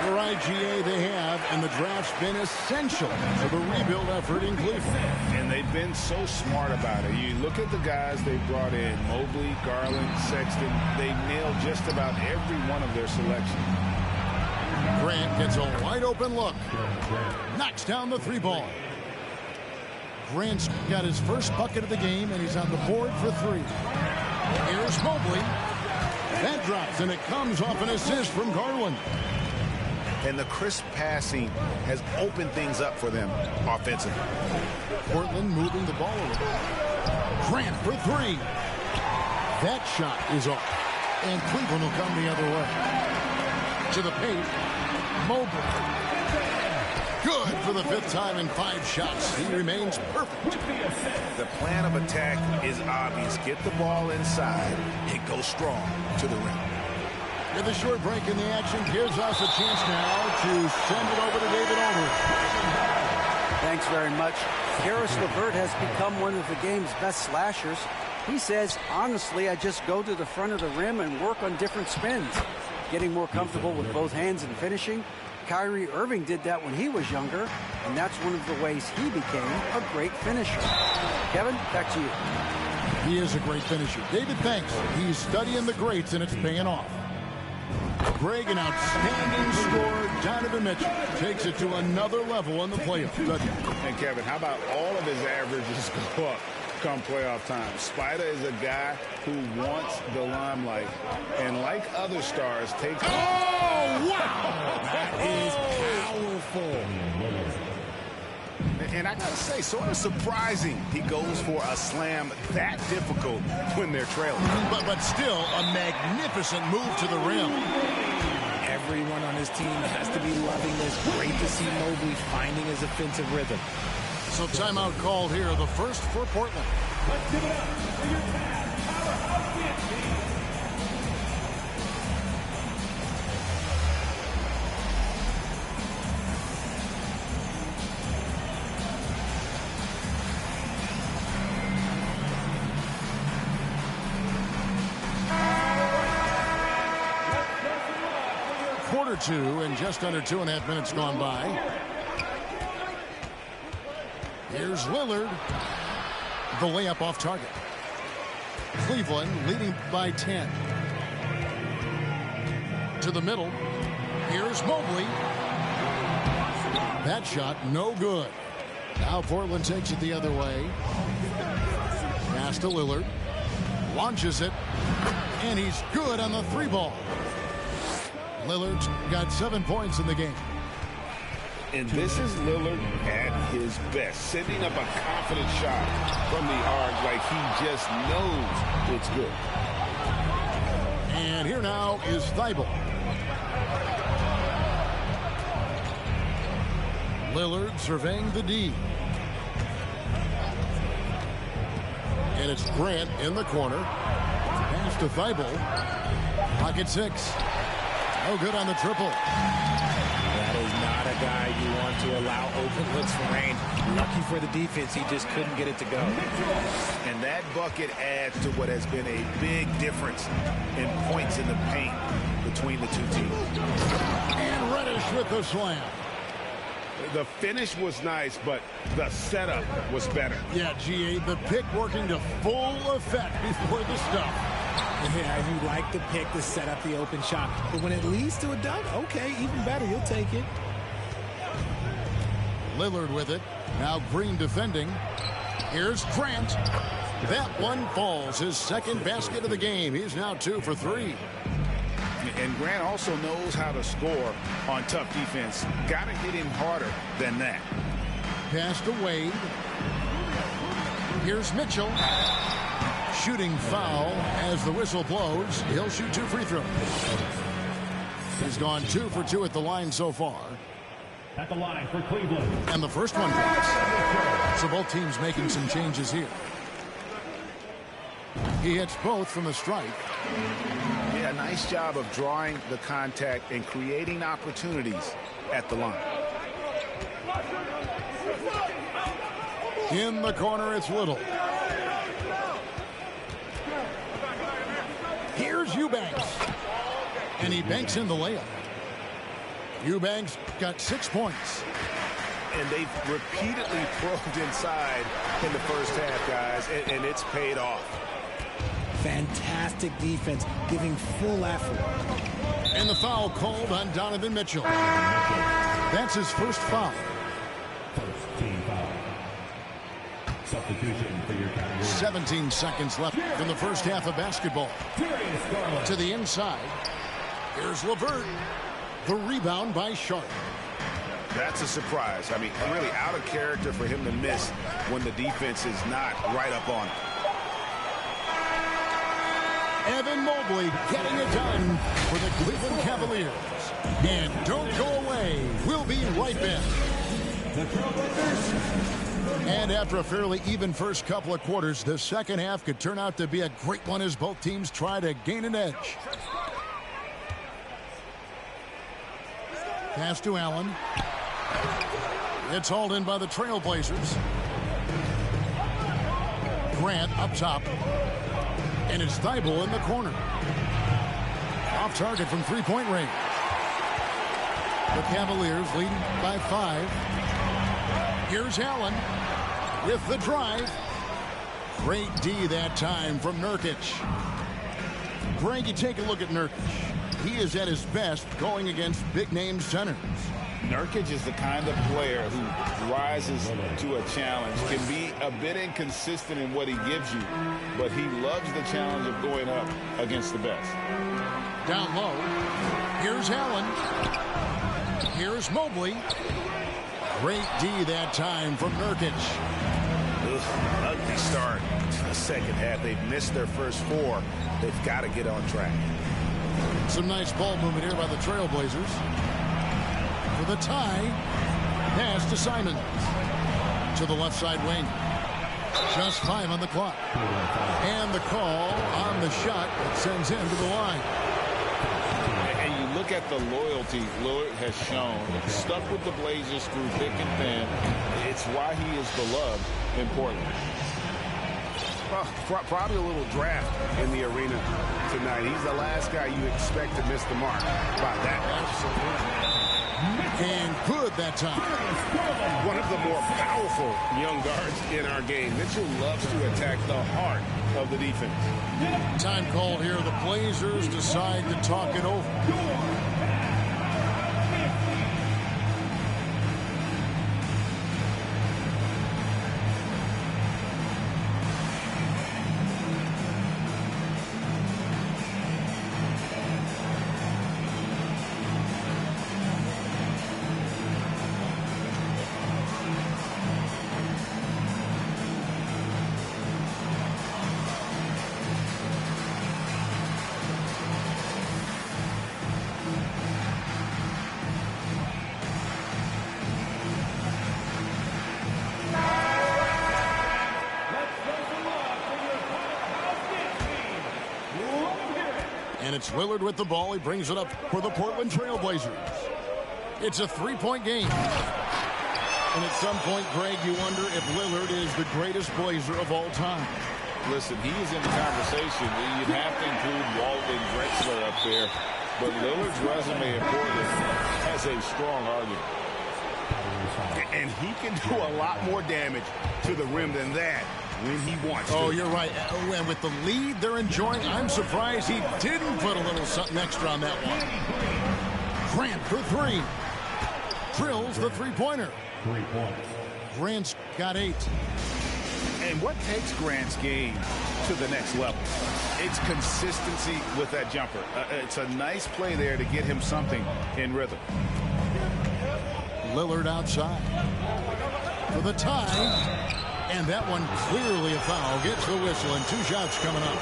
You're right, GA, they have, and the draft's been essential to the rebuild effort in Cleveland. And they've been so smart about it. You look at the guys they brought in, Mobley, Garland, Sexton, they nailed just about every one of their selections. Grant gets a wide open look. Knocks down the three ball. Grant's got his first bucket of the game, and he's on the board for three. Here's Mobley. That drops, and it comes off an assist from Garland. And the crisp passing has opened things up for them offensively. Portland moving the ball around. Grant for three. That shot is off. And Cleveland will come the other way. To the paint. Mobley. Good for the fifth time in 5 shots. He remains perfect. The plan of attack is obvious. Get the ball inside and go strong to the rim. With a short break in the action, gives us a chance now to send it over to David Aldridge. Thanks very much. Karis LeVert has become one of the game's best slashers. He says, honestly, I just go to the front of the rim and work on different spins. Getting more comfortable with both hands and finishing. Kyrie Irving did that when he was younger, and that's one of the ways he became a great finisher. Kevin, back to you. He is a great finisher. David, thanks. He's studying the greats, and it's paying off. Greg, an outstanding scorer. Donovan Mitchell takes it to another level in the playoffs. And Kevin, how about all of his averages go up come playoff time? Spider is a guy who wants the limelight, and like other stars, takes. Oh, wow! That is powerful. And I gotta say, sort of surprising he goes for a slam that difficult when they're trailing. But still, a magnificent move to the rim. Everyone on his team has to be loving this. Great to see Mobley finding his offensive rhythm. So timeout called here, the first for Portland. Let's give it up for your Cavs powerhouse team. Quarter 2 and just under 2.5 minutes gone by. Here's Lillard. The layup off target. Cleveland leading by 10. To the middle. Here's Mobley. That shot no good. Now Portland takes it the other way. Pass to Lillard. Launches it. And he's good on the three ball. Lillard's got 7 points in the game. And this is Lillard at his best, sending up a confident shot from the arc like he just knows it's good. And here now is Thibault. Lillard surveying the D. And it's Grant in the corner. Pass to Thibault. Pocket 6. No good on the triple. That is not a guy you want to allow open looks for rain. Lucky for the defense, he just couldn't get it to go. And that bucket adds to what has been a big difference in points in the paint between the two teams. And Reddish with the slam. The finish was nice, but the setup was better. Yeah, GA, the pick working to full effect before the stuff. Yeah, you like the pick to set up the open shot. But when it leads to a dunk, okay, even better, you'll take it. Lillard with it. Now Green defending. Here's Grant. That one falls. His second basket of the game. He's now 2 for 3. And Grant also knows how to score on tough defense. Got to hit him harder than that. Pass to Wade. Here's Mitchell. Shooting foul as the whistle blows. He'll shoot 2 free throws. He's gone 2 for 2 at the line so far. At the line for Cleveland. And the first one drops. So both teams making some changes here. He hits both from the strike. Yeah, nice job of drawing the contact and creating opportunities at the line. In the corner, it's Little. Here's Eubanks. And he banks in the layup. Eubanks got 6 points. And they've repeatedly probed inside in the first half, guys, and it's paid off. Fantastic defense, giving full effort. And the foul called on Donovan Mitchell. That's his first foul. First team foul. Substitution for your county. 17 seconds left in the first half of basketball. To the inside. Here's LeVert. The rebound by Sharp. That's a surprise. I mean, really out of character for him to miss when the defense is not right up on him. Evan Mobley getting it done for the Cleveland Cavaliers. And don't go away. We'll be right back. And after a fairly even first couple of quarters, the second half could turn out to be a great one as both teams try to gain an edge. Pass to Allen. It's hauled in by the Trailblazers. Grant up top. And it's Thibault in the corner. Off target from three-point range. The Cavaliers leading by 5. Here's Allen with the drive. Great D that time from Nurkic. Greg, you take a look at Nurkic. He is at his best going against big-name centers. Nurkic is the kind of player who rises to a challenge, can be a bit inconsistent in what he gives you, but he loves the challenge of going up against the best. Down low. Here's Allen. Here's Mobley. Great D that time from Nurkic. Ugly start to the second half. They've missed their first 4. They've got to get on track. Some nice ball movement here by the Trailblazers. For the tie, pass to Simons. To the left side wing. Just 5 on the clock. And the call on the shot that sends him to the line. And you look at the loyalty Lillard has shown. Stuck with the Blazers through thick and thin. It's why he is beloved in Portland. Well, probably a little draft in the arena tonight. He's the last guy you expect to miss the mark by that much. And good that time. One of the more powerful young guards in our game. Mitchell loves to attack the heart of the defense. Time called here. The Blazers decide to talk it over. And it's Lillard with the ball. He brings it up for the Portland Trailblazers. It's a 3-point game. And at some point, Greg, you wonder if Lillard is the greatest Blazer of all time. Listen, he is in the conversation. You'd have to include Walton Drexler up there. But Lillard's resume in Portland has a strong argument. And he can do a lot more damage to the rim than that when he wants to. Oh, you're right. And with the lead they're enjoying, I'm surprised he didn't put a little something extra on that one. Grant for 3. Drills the three-pointer. 3 points. Grant's got 8. And what takes Grant's game to the next level? It's consistency with that jumper. It's a nice play there to get him something in rhythm. Lillard outside for the tie. And that one clearly a foul. Gets the whistle, and 2 shots coming up.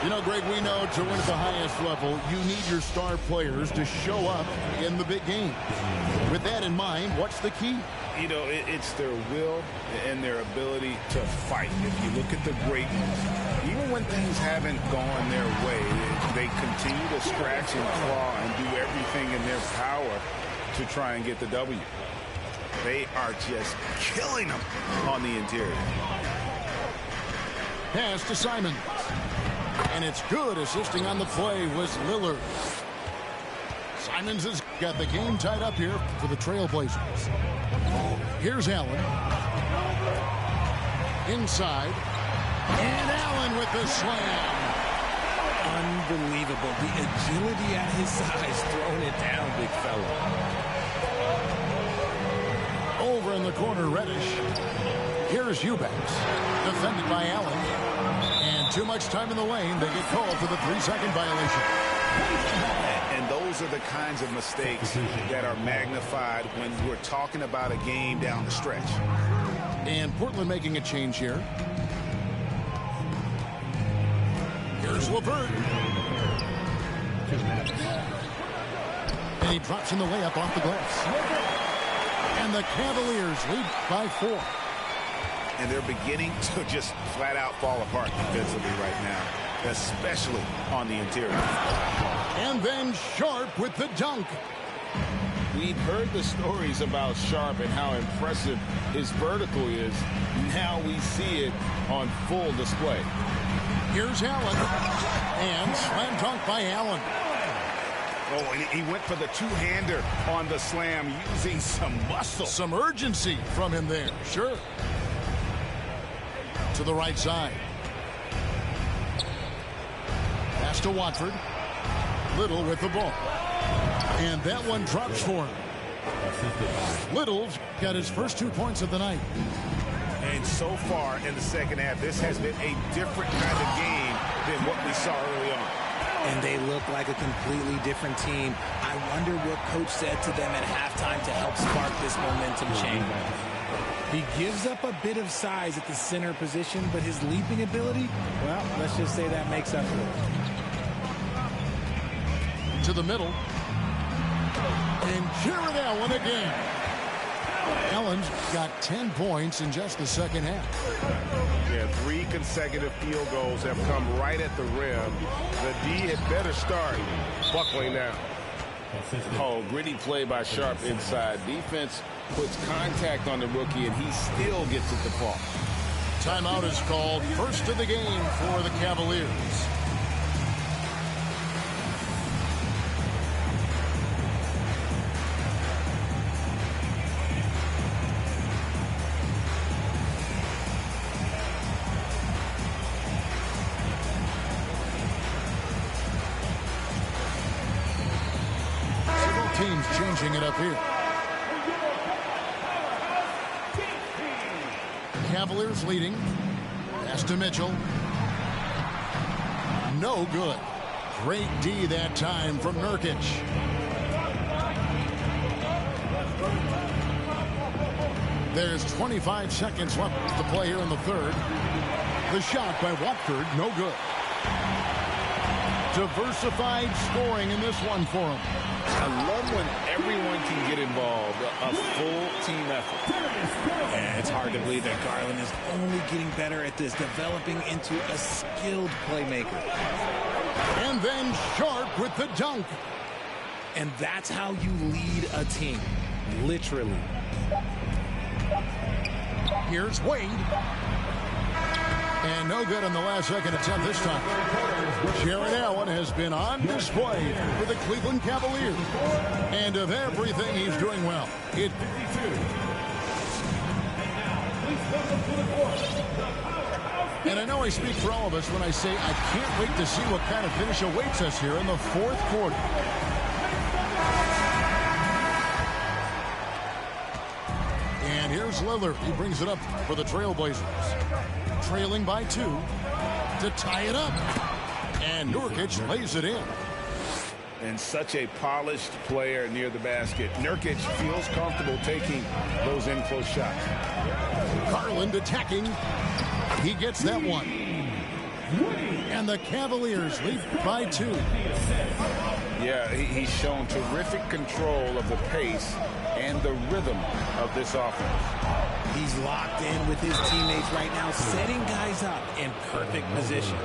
You know, Greg, we know to win at the highest level, you need your star players to show up in the big game. With that in mind, what's the key? You know, it's their will and their ability to fight. If you look at the great ones, even when things haven't gone their way, they continue to scratch and claw and do everything in their power to try and get the W. They are just killing them on the interior. Pass to Simon. And it's good. Assisting on the play was Lillard. Simons has got the game tied up here for the Trailblazers. Here's Allen. Inside. And Allen with the slam. Unbelievable. The agility at his size, throwing it down, big fella. Over in the corner, Reddish. Here's Eubanks. Defended by Allen. And too much time in the lane. They get called for the 3-second violation. And those are the kinds of mistakes that are magnified when we're talking about a game down the stretch. And Portland making a change here. Here's LeVert. And he drops in the layup off the glass. And the Cavaliers lead by 4. And they're beginning to just flat out fall apart defensively right now, especially on the interior. And then Sharp with the dunk. We've heard the stories about Sharp and how impressive his vertical is. Now we see it on full display. Here's Allen. And slam dunk by Allen. Oh, and he went for the two-hander on the slam using some muscle. Some urgency from him there, sure. To the right side. Pass to Watford. Little with the ball. And that one drops for him. Little's got his first 2 points of the night. And so far in the second half, this has been a different kind of game than what we saw early on. And they look like a completely different team. I wonder what coach said to them at halftime to help spark this momentum change. He gives up a bit of size at the center position, but his leaping ability, well, let's just say that makes up for it. To the middle. And Jared Allen again. Allen's got 10 points in just the second half. Yeah, 3 consecutive field goals have come right at the rim. The D had better start buckling now. Oh, gritty play by Sharp inside. Defense puts contact on the rookie, and he still gets it to fall. Timeout is called. First of the game for the Cavaliers. Teams changing it up here. Cavaliers leading. Pass to Mitchell. No good. Great D that time from Nurkic. There's 25 seconds left to play here in the third. The shot by Watford, no good. Diversified scoring in this one for him. I love when everyone can get involved, a full team effort. And it's hard to believe that Garland is only getting better at this, developing into a skilled playmaker. And then Sharp with the dunk. And that's how you lead a team, literally. Here's Wade. And no good on the last second attempt this time. Jared Allen has been on display for the Cleveland Cavaliers. And of everything he's doing well, And I know I speak for all of us when I say I can't wait to see what kind of finish awaits us here in the fourth quarter. And here's Lillard. He brings it up for the Trailblazers. trailing by 2 to tie it up. And Nurkic lays it in. And such a polished player near the basket. Nurkic feels comfortable taking those in-close shots. Garland attacking. He gets that one. And the Cavaliers lead by 2. Yeah, he's shown terrific control of the pace and the rhythm of this offense. He's locked in with his teammates right now, setting guys up in perfect position.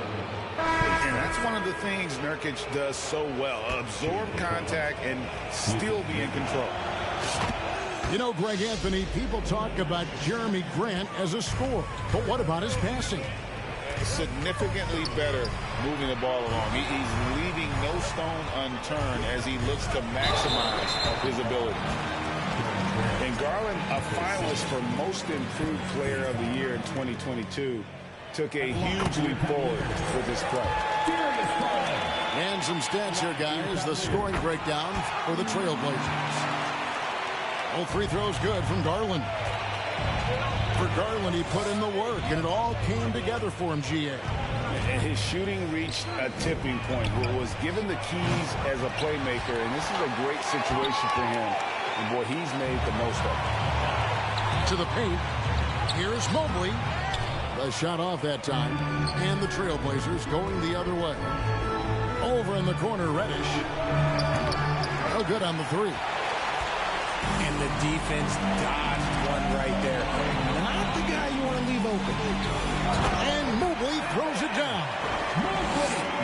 And that's one of the things Nurkic does so well. Absorb contact and still be in control. You know, Greg Anthony, people talk about Jeremy Grant as a scorer. But what about his passing? Significantly better moving the ball along. He's leaving no stone unturned as he looks to maximize his ability. And Garland, a finalist for Most Improved Player of the Year in 2022, took a huge leap forward with his play. And some stats here, guys. The scoring breakdown for the Trailblazers. All free throws good from Garland. For Garland, he put in the work, and it all came together for him, GA. And his shooting reached a tipping point where was given the keys as a playmaker, and this is a great situation for him. And, boy, he's made the most of it. To the paint. Here's Mobley. A shot off that time. And the Trailblazers going the other way. Over in the corner, Reddish. No good on the 3. And the defense dodged one right there. Not the guy you want to leave open. And Mobley throws it down.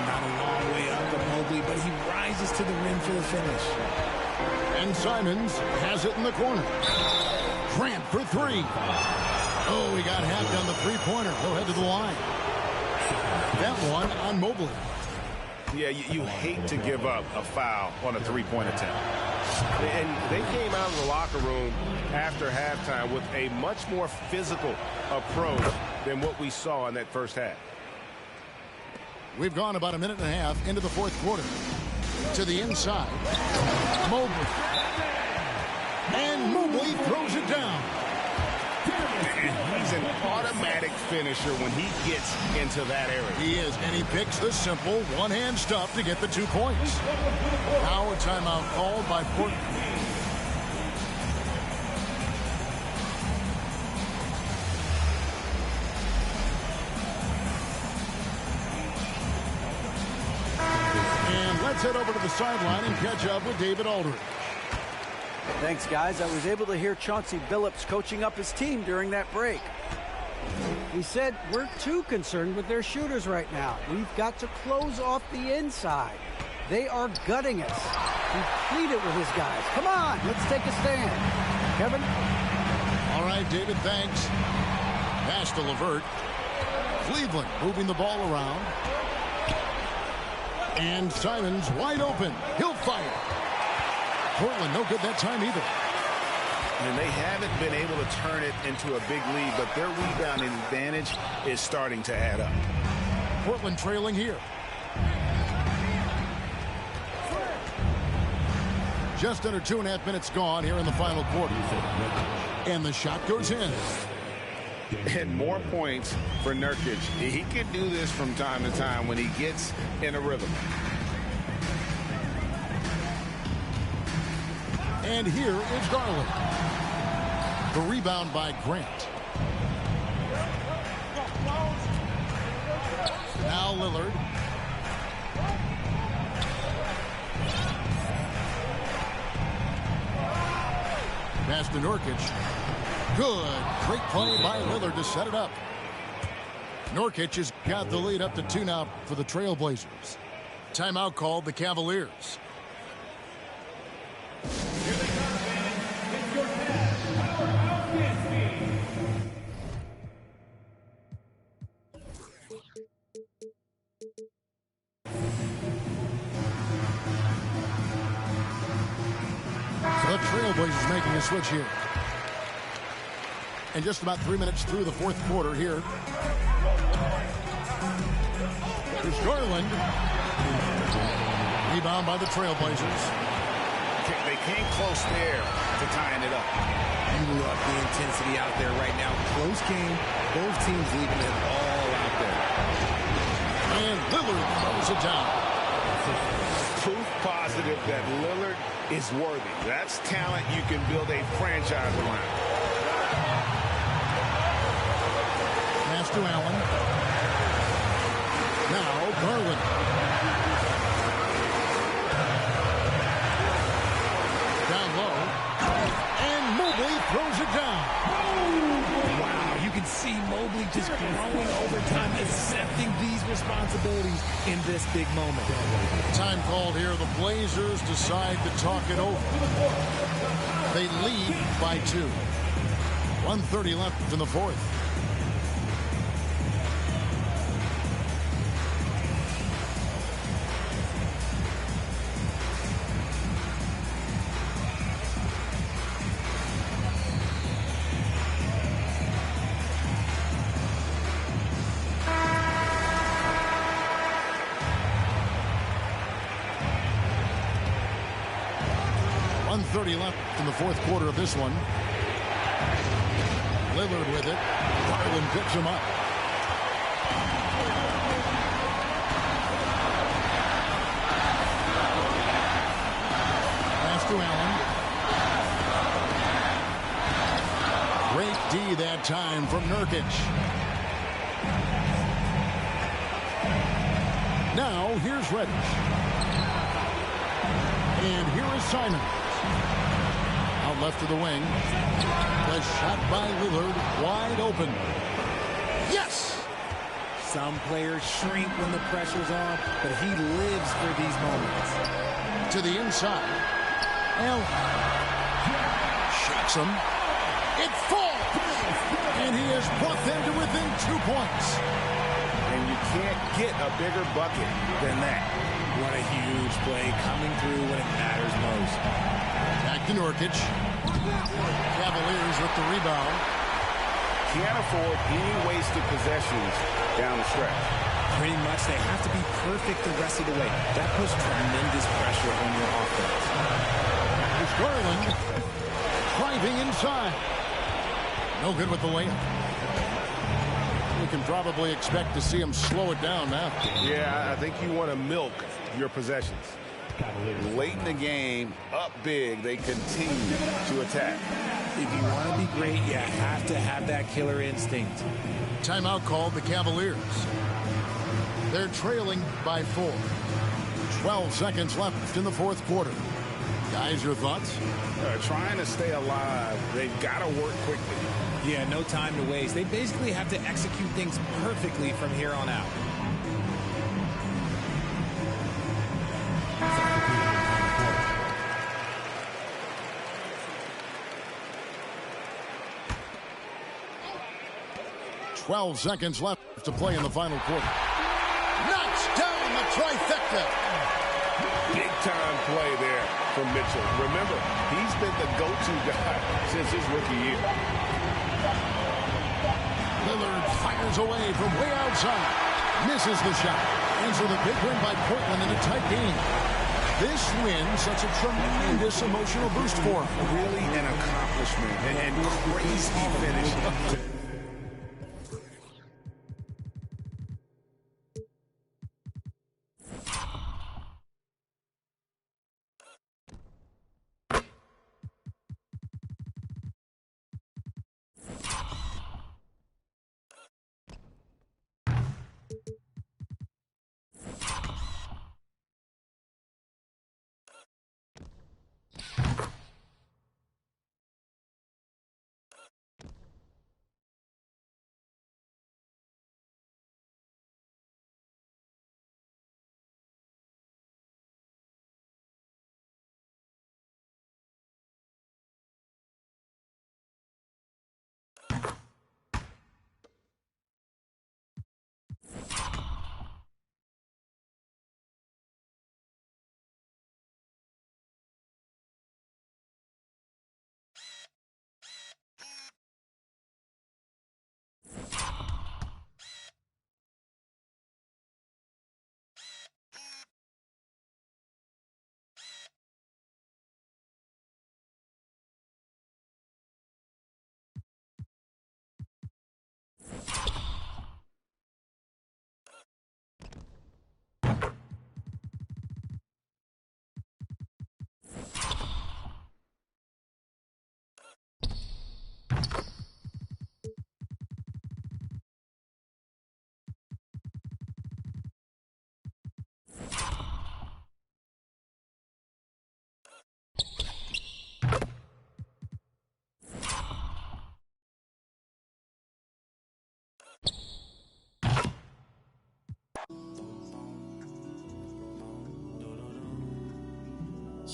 Not a long way up to Mobley, but he rises to the rim for the finish. And Simons has it in the corner. Grant for 3. Oh, he got hacked on the three-pointer. He'll head to the line. That one on Mobley. Yeah, you hate to give up a foul on a three-point attempt. And they came out of the locker room after halftime with a much more physical approach than what we saw in that first half. We've gone about a minute and a half into the fourth quarter. To the inside. Mobley. And Mobley throws it down. He's an automatic finisher when he gets into that area. He is, and he picks the simple one-hand stuff to get the 2 points. Now a timeout called by Portland. And let's head over to the sideline and catch up with David Aldridge. Thanks, guys. I was able to hear Chauncey Billups coaching up his team during that break. He said, we're too concerned with their shooters right now. We've got to close off the inside. They are gutting us. He pleaded with his guys. Come on, let's take a stand. Kevin? All right, David, thanks. Pass to LeVert. Cleveland moving the ball around. And Simons wide open. He'll fire. Portland no good that time either. And they haven't been able to turn it into a big lead, but their rebounding advantage is starting to add up. Portland trailing here. Just under 2.5 minutes gone here in the final quarter. And the shot goes in. And more points for Nurkic. He can do this from time to time when he gets in a rhythm. And here is Garland. The rebound by Grant. Now Lillard. Pass to Nurkic. Good. Great play by Lillard to set it up. Nurkic has got the lead up to 2 now for the Trailblazers. Timeout called the Cavaliers. So the Trailblazers making a switch here. And just about 3 minutes through the fourth quarter here. Here's Garland. Rebound by the Trailblazers. They came close there to tying it up. You love the intensity out there right now. Close game. Both teams leaving it all out there. And Lillard throws it down. Proof positive that Lillard is worthy. That's talent you can build a franchise around. Pass to Allen. Now Garland. Down low. And Mobley throws it down. Wow, you can see Mobley just growing over time, accepting these responsibilities in this big moment. Time called here. The Blazers decide to talk it over. They lead by 2. 1:30 left in the fourth. Left in the fourth quarter of this one. Lillard with it. Garland picks him up. Pass to Allen. Great D that time from Nurkic. Now here's Reddish. And here is Simon. Out left to the wing. The shot by Lillard, wide open. Yes! Some players shrink when the pressure's on, but he lives for these moments. To the inside. Allen. Shocks him. It falls! And he has brought them to within 2 points. And you can't get a bigger bucket than that. What a huge play coming through when it matters most. Back to Nurkic. Cavaliers with the rebound. Can't afford any wasted possessions down the stretch. Pretty much, they have to be perfect the rest of the way. That puts tremendous pressure on your offense. It's Garland driving inside. No good with the layup. We can probably expect to see him slow it down now. Yeah, I think you want to milk your possessions. Late in the game, up big, they continue to attack. If you want to be great, you have to have that killer instinct. Timeout called the Cavaliers. They're trailing by 4. 12 seconds left in the fourth quarter. Guys, your thoughts? Trying to stay alive, they've got to work quickly. Yeah, no time to waste. They basically have to execute things perfectly from here on out. $12 seconds left to play in the final quarter. Knocks down the trifecta. Big time play there from Mitchell. Remember, he's been the go-to guy since his rookie year. Lillard fires away from way outside. Misses the shot. Answer the big win by Portland in a tight game. This win, such a tremendous emotional boost for him. Really an accomplishment and crazy finish.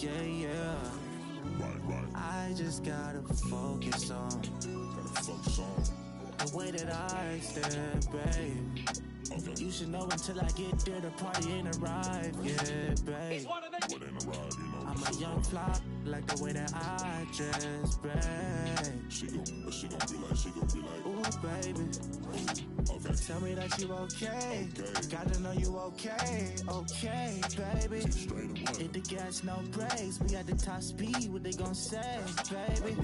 yeah. I just gotta focus on the way that I stand, babe. Okay. You should know until I get there, the party ain't arrived yet, babe. I'm a young fly, like the way that I dress, babe. She gon' be like, ooh, baby. Okay. Tell me that you okay. Gotta know you okay, baby. Hit the gas, no brakes. We at the top speed, what they gon' say, baby?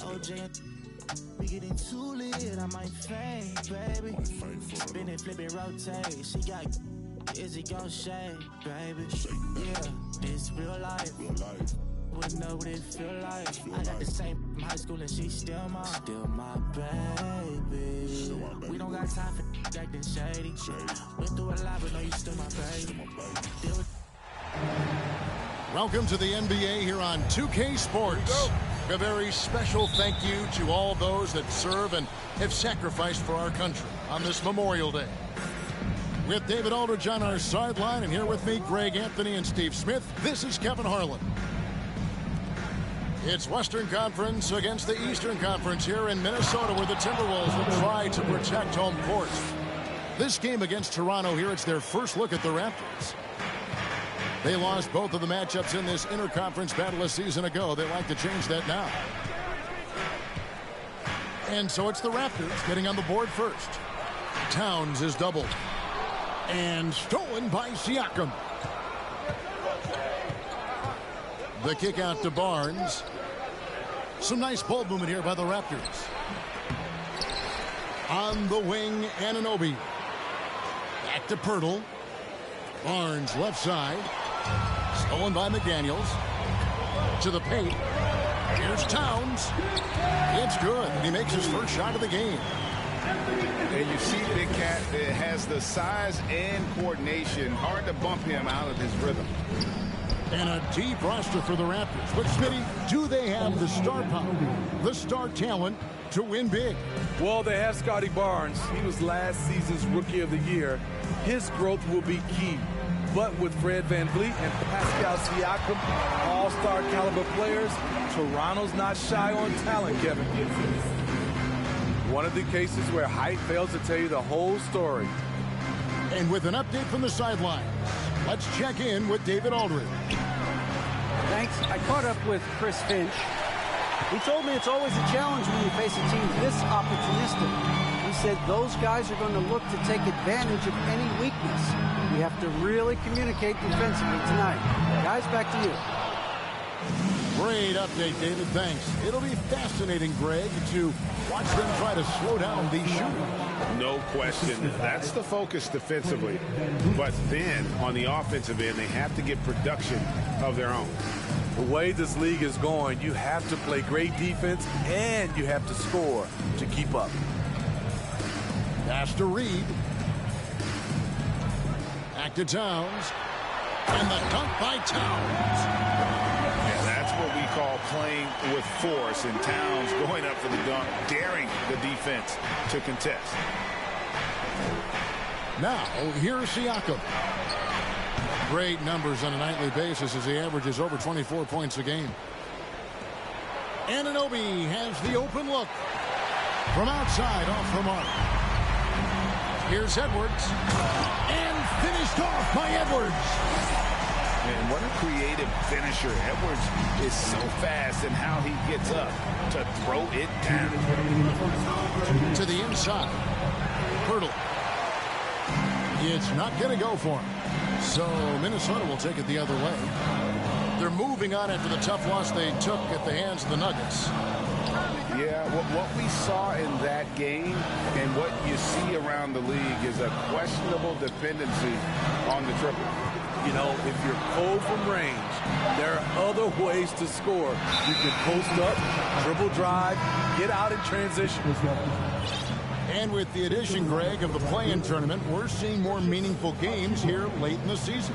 OJ, we getting too lit, I might faint, baby. Spin it, flip it, rotate. She got, is it gon' shake, baby? Yeah, this real life. Wouldn't know what it feel like. I got the same from high school and she's still my baby. We don't got time for acting shady. Went through a lot, but no, you still my baby. Welcome to the NBA here on 2K Sports. A very special thank you to all those that serve and have sacrificed for our country on this Memorial Day. With David Aldridge on our sideline, and here with me, Greg Anthony and Steve Smith, this is Kevin Harlan. It's Western Conference against the Eastern Conference here in Minnesota, where the Timberwolves will try to protect home court. This game against Toronto here, it's their first look at the Raptors. They lost both of the matchups in this interconference battle a season ago. They like to change that now. And so it's the Raptors getting on the board first. Towns is doubled. And stolen by Siakam. The kick out to Barnes. Some nice ball movement here by the Raptors. On the wing, Anunoby. Back to Pirtle. Barnes left side. Stolen by McDaniels. To the paint. Here's Towns. It's good. He makes his first shot of the game. And you see Big Cat that has the size and coordination. Hard to bump him out of his rhythm. And a deep roster for the Raptors. But, Smitty, do they have the star power, the star talent to win big? Well, they have Scotty Barnes. He was last season's Rookie of the Year. His growth will be key. But with Fred VanVleet and Pascal Siakam, all-star caliber players, Toronto's not shy on talent, Kevin. One of the cases where height fails to tell you the whole story. And with an update from the sidelines, let's check in with David Aldridge. Thanks. I caught up with Chris Finch. He told me it's always a challenge when you face a team this opportunistic. He said those guys are going to look to take advantage of any weakness. We have to really communicate defensively tonight. Guys, back to you. Great update, David. Thanks. It'll be fascinating, Greg, to watch them try to slow down these shooters. No question. That's the focus defensively. But then, on the offensive end, they have to get production of their own. The way this league is going, you have to play great defense and you have to score to keep up. Pass to Reed. Back to Towns. And the dunk by Towns. Yeah, that's what we call playing with force. And Towns going up for the dunk, daring the defense to contest. Now, here's Siakam. Great numbers on a nightly basis as he averages over 24 points a game. Anunoby has the open look. From outside, off the mark. Here's Edwards. And finished off by Edwards. And what a creative finisher. Edwards is so fast in how he gets up to throw it down. To the inside. Pirtle. It's not going to go for him. So Minnesota will take it the other way. They're moving on after the tough loss they took at the hands of the Nuggets. Yeah, what we saw in that game and what you see around the league is a questionable dependency on the triple. You know, if you're cold from range, there are other ways to score. You can post up, dribble drive, get out in transition. And with the addition, Greg, of the play-in tournament, we're seeing more meaningful games here late in the season.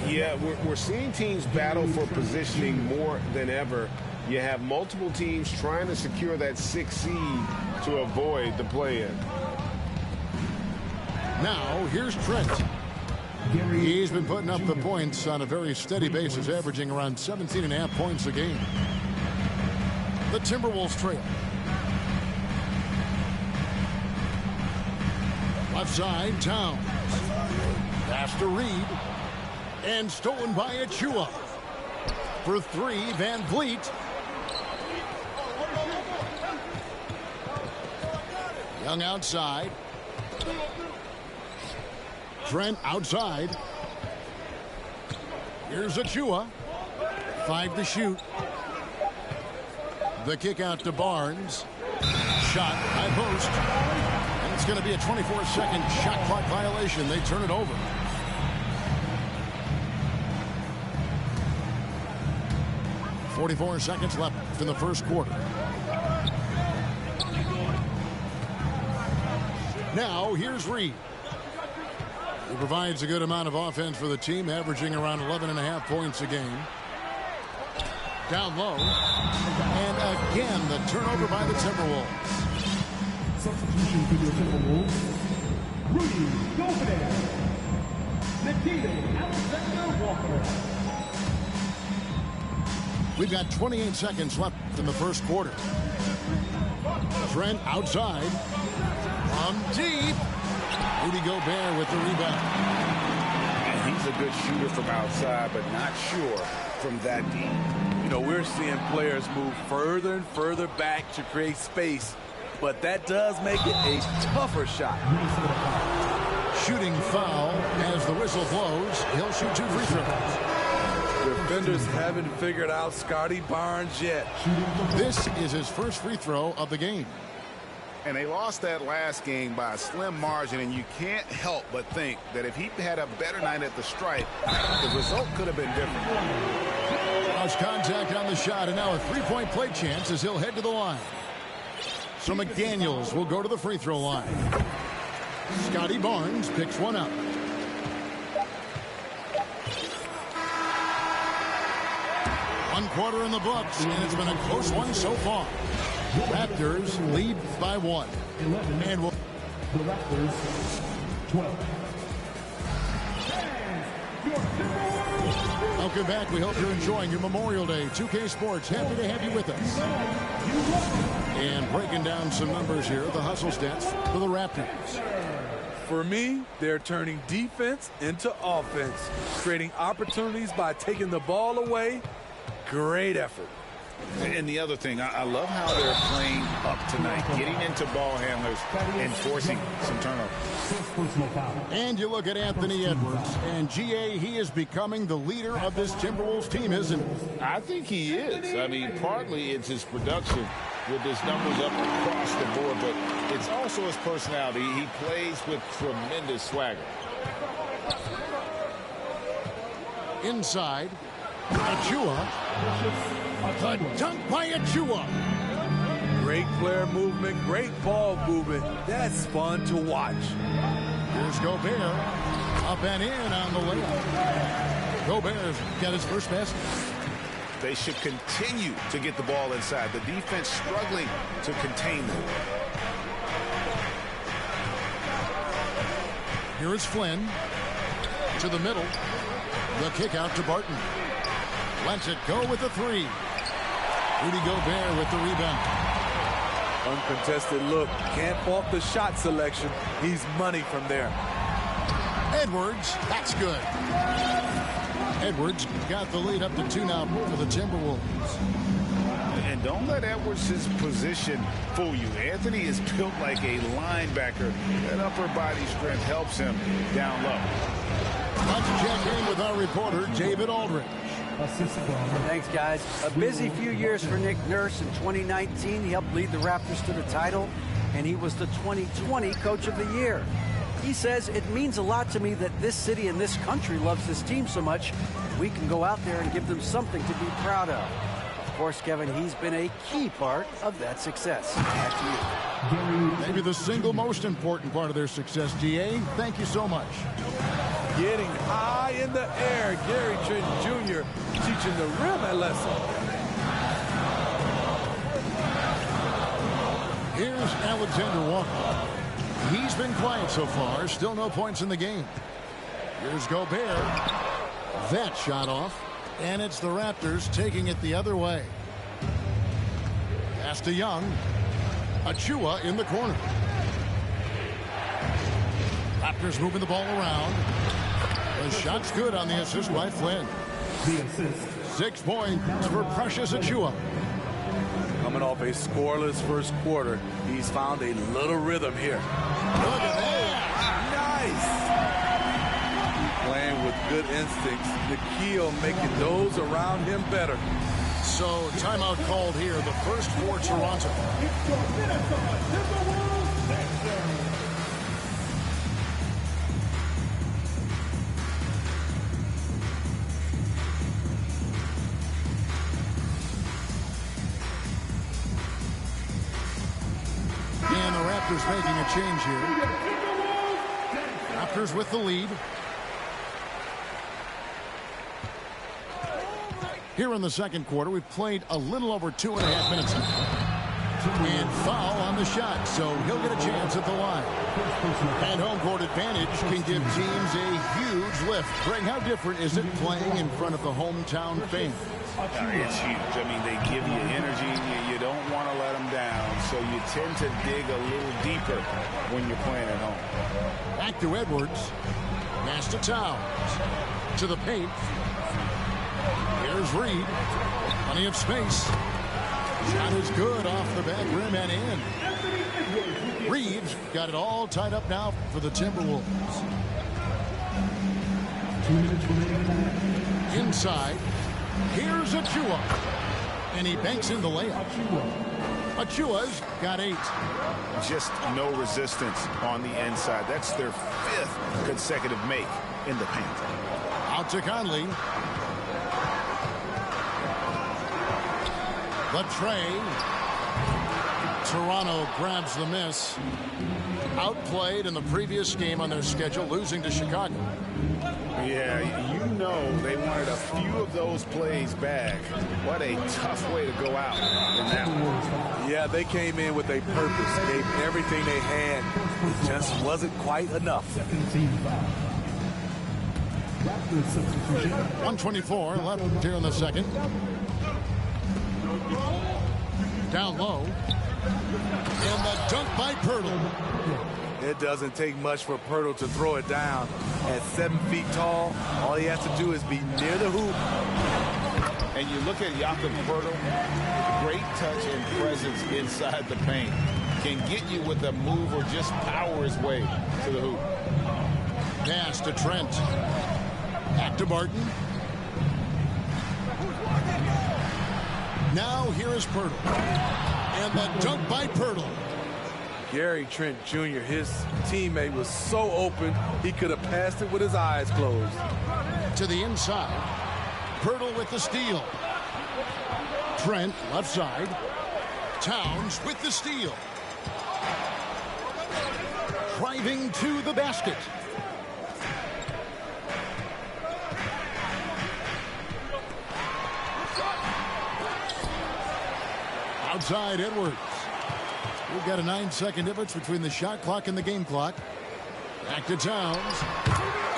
Yeah, we're seeing teams battle for positioning more than ever. You have multiple teams trying to secure that 6th seed to avoid the play-in. Now, here's Trent. He's been putting up the points on a very steady basis, averaging around 17.5 points a game. The Timberwolves trail. Left side, Towns. Pass to Reed. And stolen by Achua. For three, Van Vliet. Young outside. Trent outside. Here's Achua. 5 to shoot. The kick out to Barnes. Shot, high post. And it's going to be a 24-second shot clock violation. They turn it over. .44 seconds left in the first quarter. Now, here's Reed. He provides a good amount of offense for the team, averaging around 11.5 points a game. Down low. And again, the turnover by the Timberwolves. Substitution for the Timberwolves. Rudy Gobert. Nikhil Alexander-Walker. We've got 28 seconds left in the first quarter. Trent outside. From deep. Rudy Gobert with the rebound. And he's a good shooter from outside, but not sure from that deep. You know, we're seeing players move further and further back to create space, but that does make it a tougher shot. Shooting foul as the whistle blows. He'll shoot 2 free throws. Defenders haven't figured out Scotty Barnes yet. This is his first free throw of the game. And they lost that last game by a slim margin, and you can't help but think that if he had a better night at the stripe, the result could have been different. Lost contact on the shot, and now a three-point play chance as he'll head to the line. So McDaniels will go to the free throw line. Scotty Barnes picks one up. One quarter in the books, and it's been a close one so far. Raptors lead by 1. And we'll... The Raptors 12. Welcome back. We hope you're enjoying your Memorial Day. 2K Sports, happy to have you with us. And breaking down some numbers here, the hustle stats for the Raptors. For me, they're turning defense into offense, creating opportunities by taking the ball away. Great effort. And the other thing, I love how they're playing up tonight, getting into ball handlers and forcing some turnovers. And you look at Anthony Edwards, and GA, he is becoming the leader of this Timberwolves team, isn't he? I think he is. I mean, partly it's his production with his numbers up across the board, but it's also his personality. He plays with tremendous swagger. Inside, Achua. A dunk by Achua. Great player movement, great ball movement. That's fun to watch. Here's Gobert. Up and in on the layup. Gobert's got his first basket. They should continue to get the ball inside. The defense struggling to contain them. Here is Flynn. To the middle. The kick out to Barton. Lets it go with the three. Rudy Gobert with the rebound. Uncontested look. Can't fault the shot selection. He's money from there. Edwards, that's good. Edwards got the lead up to 2 now for the Timberwolves. And don't let Edwards' position fool you. Anthony is built like a linebacker. That upper body strength helps him down low. Let's check in with our reporter, David Aldridge. Thanks, guys. A busy few years for Nick Nurse. In 2019, he helped lead the Raptors to the title, and he was the 2020 Coach of the Year. He says, it means a lot to me that this city and this country loves this team so much. We can go out there and give them something to be proud of. Of course, Kevin, he's been a key part of that success. Back to you. Maybe the single most important part of their success, GA. Thank you so much. Getting high in the air. Gary Trent Jr. teaching the rim a lesson. Here's Alexander Walker. He's been quiet so far. Still no points in the game. Here's Gobert. That shot off. And it's the Raptors taking it the other way. Pass to Young. Achua in the corner. Raptors moving the ball around. The shot's good on the assist by Flynn. 6 points for Precious Achua. Coming off a scoreless first quarter, he's found a little rhythm here. Look at that. Nice. Playing with good instincts. The key on making those around him better. So timeout called here. The first for Toronto. And the Raptors making a change here. Raptors with the lead. Here in the second quarter, we've played a little over 2.5 minutes now. And foul on the shot, so he'll get a chance at the line. And home court advantage can give teams a huge lift. Greg, how different is it playing in front of the hometown fans? It's huge. I mean, they give you energy. You don't want to let them down, so you tend to dig a little deeper when you're playing at home. Back to Edwards. Pass to Towns. To the paint. Here's Reed. Plenty of space. Shot is good off the back rim and in. Reed's got it all tied up now for the Timberwolves. Inside. Here's Achua. And he banks in the layup. Achua's got 8. Just no resistance on the inside. That's their 5th consecutive make in the paint. Out to Conley. The tray. Toronto grabs the miss. Outplayed in the previous game on their schedule, losing to Chicago. Yeah, you know they wanted a few of those plays back. What a tough way to go out in that one. Yeah, they came in with a purpose, gave everything they had. It just wasn't quite enough. 1:24 left here in the second. Down low. And the dunk by Pirtle. It doesn't take much for Pirtle to throw it down. At 7 feet tall, all he has to do is be near the hoop. And you look at Jakob Pirtle, great touch and presence inside the paint. Can get you with a move or just power his way to the hoop. Pass to Trent. Back to Barton. Now here is Pirtle. And the dunk by Pirtle. Gary Trent Jr., his teammate, was so open, he could have passed it with his eyes closed. To the inside. Pirtle with the steal. Trent, left side. Towns with the steal. Driving to the basket. Outside Edwards. We've got a 9-second difference between the shot clock and the game clock. Back to Towns.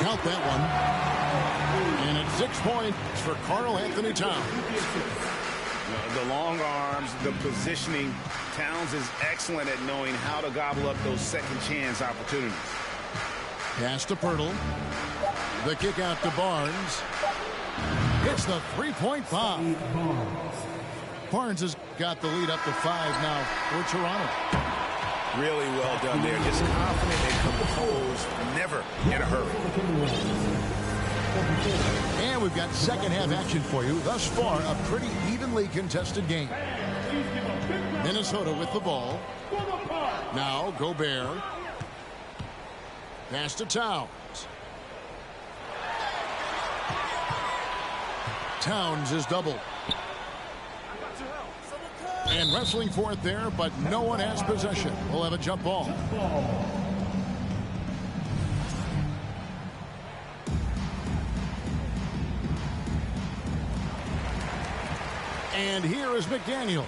Count that one. And it's 6 points for Karl Anthony Towns. The long arms, the positioning. Towns is excellent at knowing how to gobble up those second chance opportunities. Pass to Pirtle. The kick out to Barnes. It's the three-point bomb. Barnes has got the lead up to 5 now for Toronto. Really well done there. Just confident and composed. Never in a hurry. And we've got second half action for you. Thus far, a pretty evenly contested game. Minnesota with the ball. Now Gobert. Pass to Towns. Towns is doubled. And wrestling for it there, but no one has possession. We'll have a jump ball. And here is McDaniel.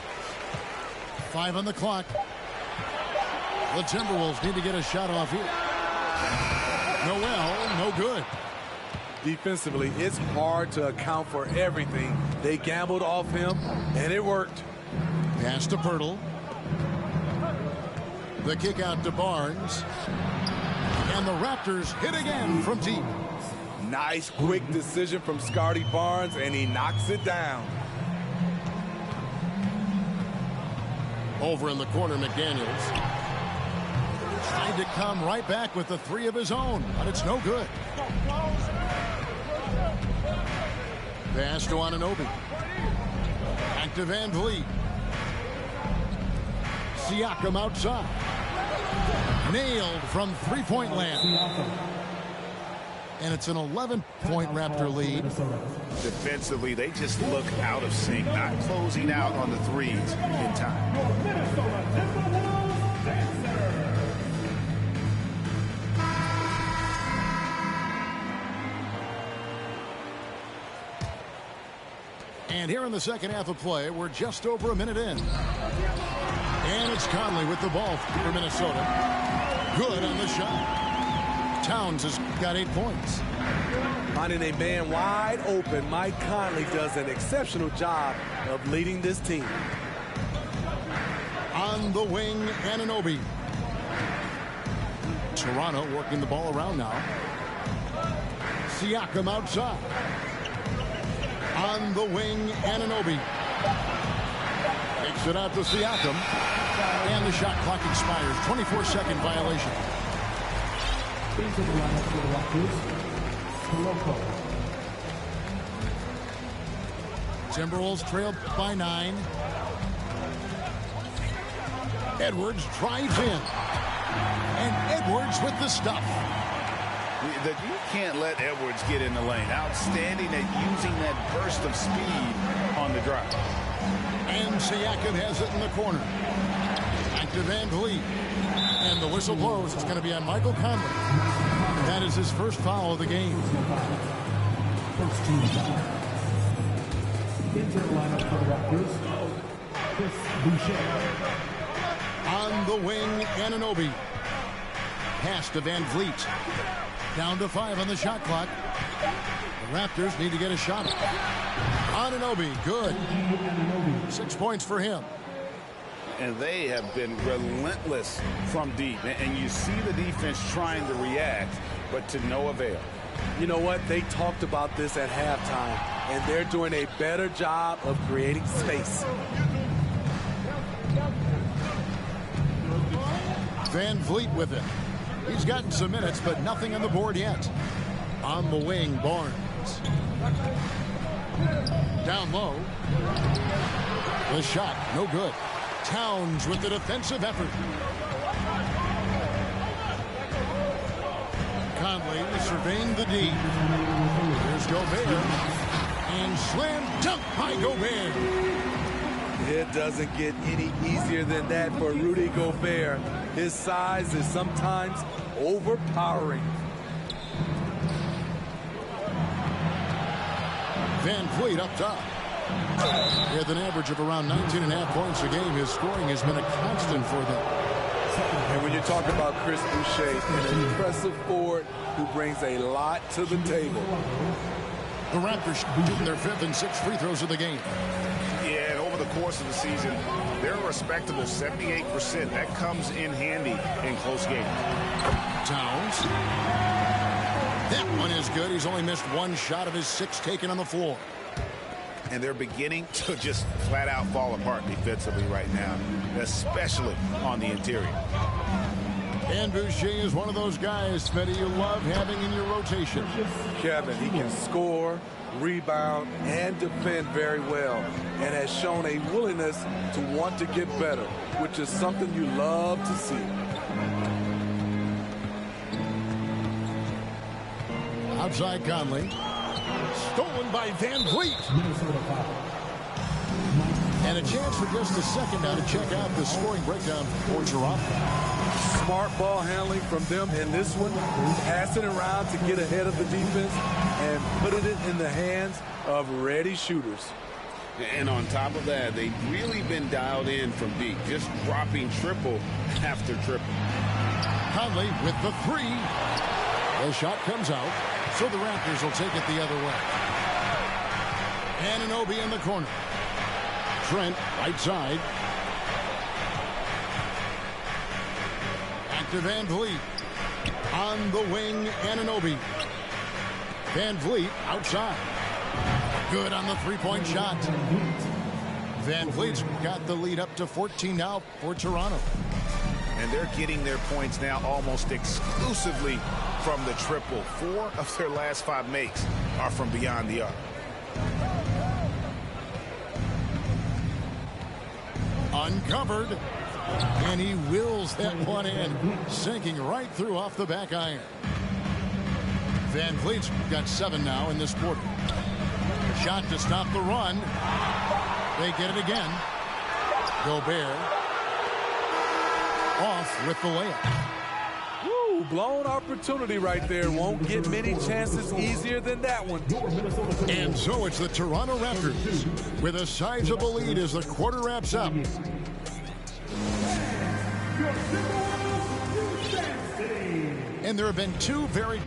5 on the clock. The Timberwolves need to get a shot off here. Noel, no good. Defensively, it's hard to account for everything. They gambled off him, and it worked. Pass to Pirtle. The kick out to Barnes. And the Raptors hit again from deep. Nice, quick decision from Scotty Barnes, and he knocks it down. Over in the corner, McDaniels. Trying to come right back with the three of his own, but it's no good. Pass to Anunoby. Back to Van Vliet. Siakam outside. Nailed from three-point land. And it's an 11-point Raptor lead. Defensively, they just look out of sync, not closing out on the threes in time. And here in the second half of play, we're just over a minute in. And it's Conley with the ball for Minnesota. Good on the shot. Towns has got 8 points. Finding a man wide open, Mike Conley does an exceptional job of leading this team. On the wing, Anunoby. Toronto working the ball around now. Siakam outside. On the wing, Anunoby. Takes it out to Siakam. And the shot clock expires. 24-second violation. Timberwolves trailed by 9. Edwards drives in. And Edwards with the stuff. You can't let Edwards get in the lane. Outstanding at using that burst of speed on the drive. And Siakam has it in the corner. Back to Van Vliet. And the whistle blows. It's going to be on Michael Conley. That is his first foul of the game. First team foul. Into the lineup for the Raptors, Chris Boucher. On the wing, Anunoby. Pass to Van Vliet. Down to 5 on the shot clock. The Raptors need to get a shot. Anunoby, good. 6 points for him. And they have been relentless from deep. And you see the defense trying to react, but to no avail. You know what? They talked about this at halftime, and they're doing a better job of creating space. Van Vliet with it. He's gotten some minutes, but nothing on the board yet. On the wing, Barnes. Down low. The shot, no good. Towns with the defensive effort. Conley surveying the D. Here's Gobert. And slam dunk by Gobert. It doesn't get any easier than that for Rudy Gobert. His size is sometimes overpowering. Van Vliet up top. With an average of around 19.5 points a game, his scoring has been a constant for them. And when you talk about Chris Boucher, an impressive forward who brings a lot to the table. The Raptors shooting their 5th and 6th free throws of the game. Yeah, and over the course of the season, they're a respectable 78%. That comes in handy in close games. Towns. That one is good. He's only missed 1 shot of his 6 taken on the floor. And they're beginning to just flat out fall apart defensively right now, especially on the interior. And Boucher is one of those guys, Smitty, you love having in your rotation. Kevin, he can score, rebound, and defend very well, and has shown a willingness to want to get better, which is something you love to see. Outside Conley. Stolen by Van Vliet. And a chance for just a second now to check out the scoring breakdown for Toronto. Smart ball handling from them in this one. Passing around to get ahead of the defense and putting it in the hands of ready shooters. And on top of that, they've really been dialed in from deep, just dropping triple after triple. Conley with the 3. The shot comes out. So the Raptors will take it the other way. Anunoby in the corner. Trent, right side. Back to Van Vliet. On the wing, Anunoby. Van Vliet outside. Good on the three-point shot. Van Vliet's got the lead up to 14 now for Toronto. And they're getting their points now almost exclusively from the triple. 4 of their last 5 makes are from beyond the arc. Uncovered. And he wills that one in, sinking right through off the back iron. Van Vliet's got 7 now in this quarter. Shot to stop the run. They get it again. Gobert off with the layup. Woo, blown opportunity right there. Won't get many chances easier than that one. And so it's the Toronto Raptors with a sizable lead as the quarter wraps up. And there have been 2 very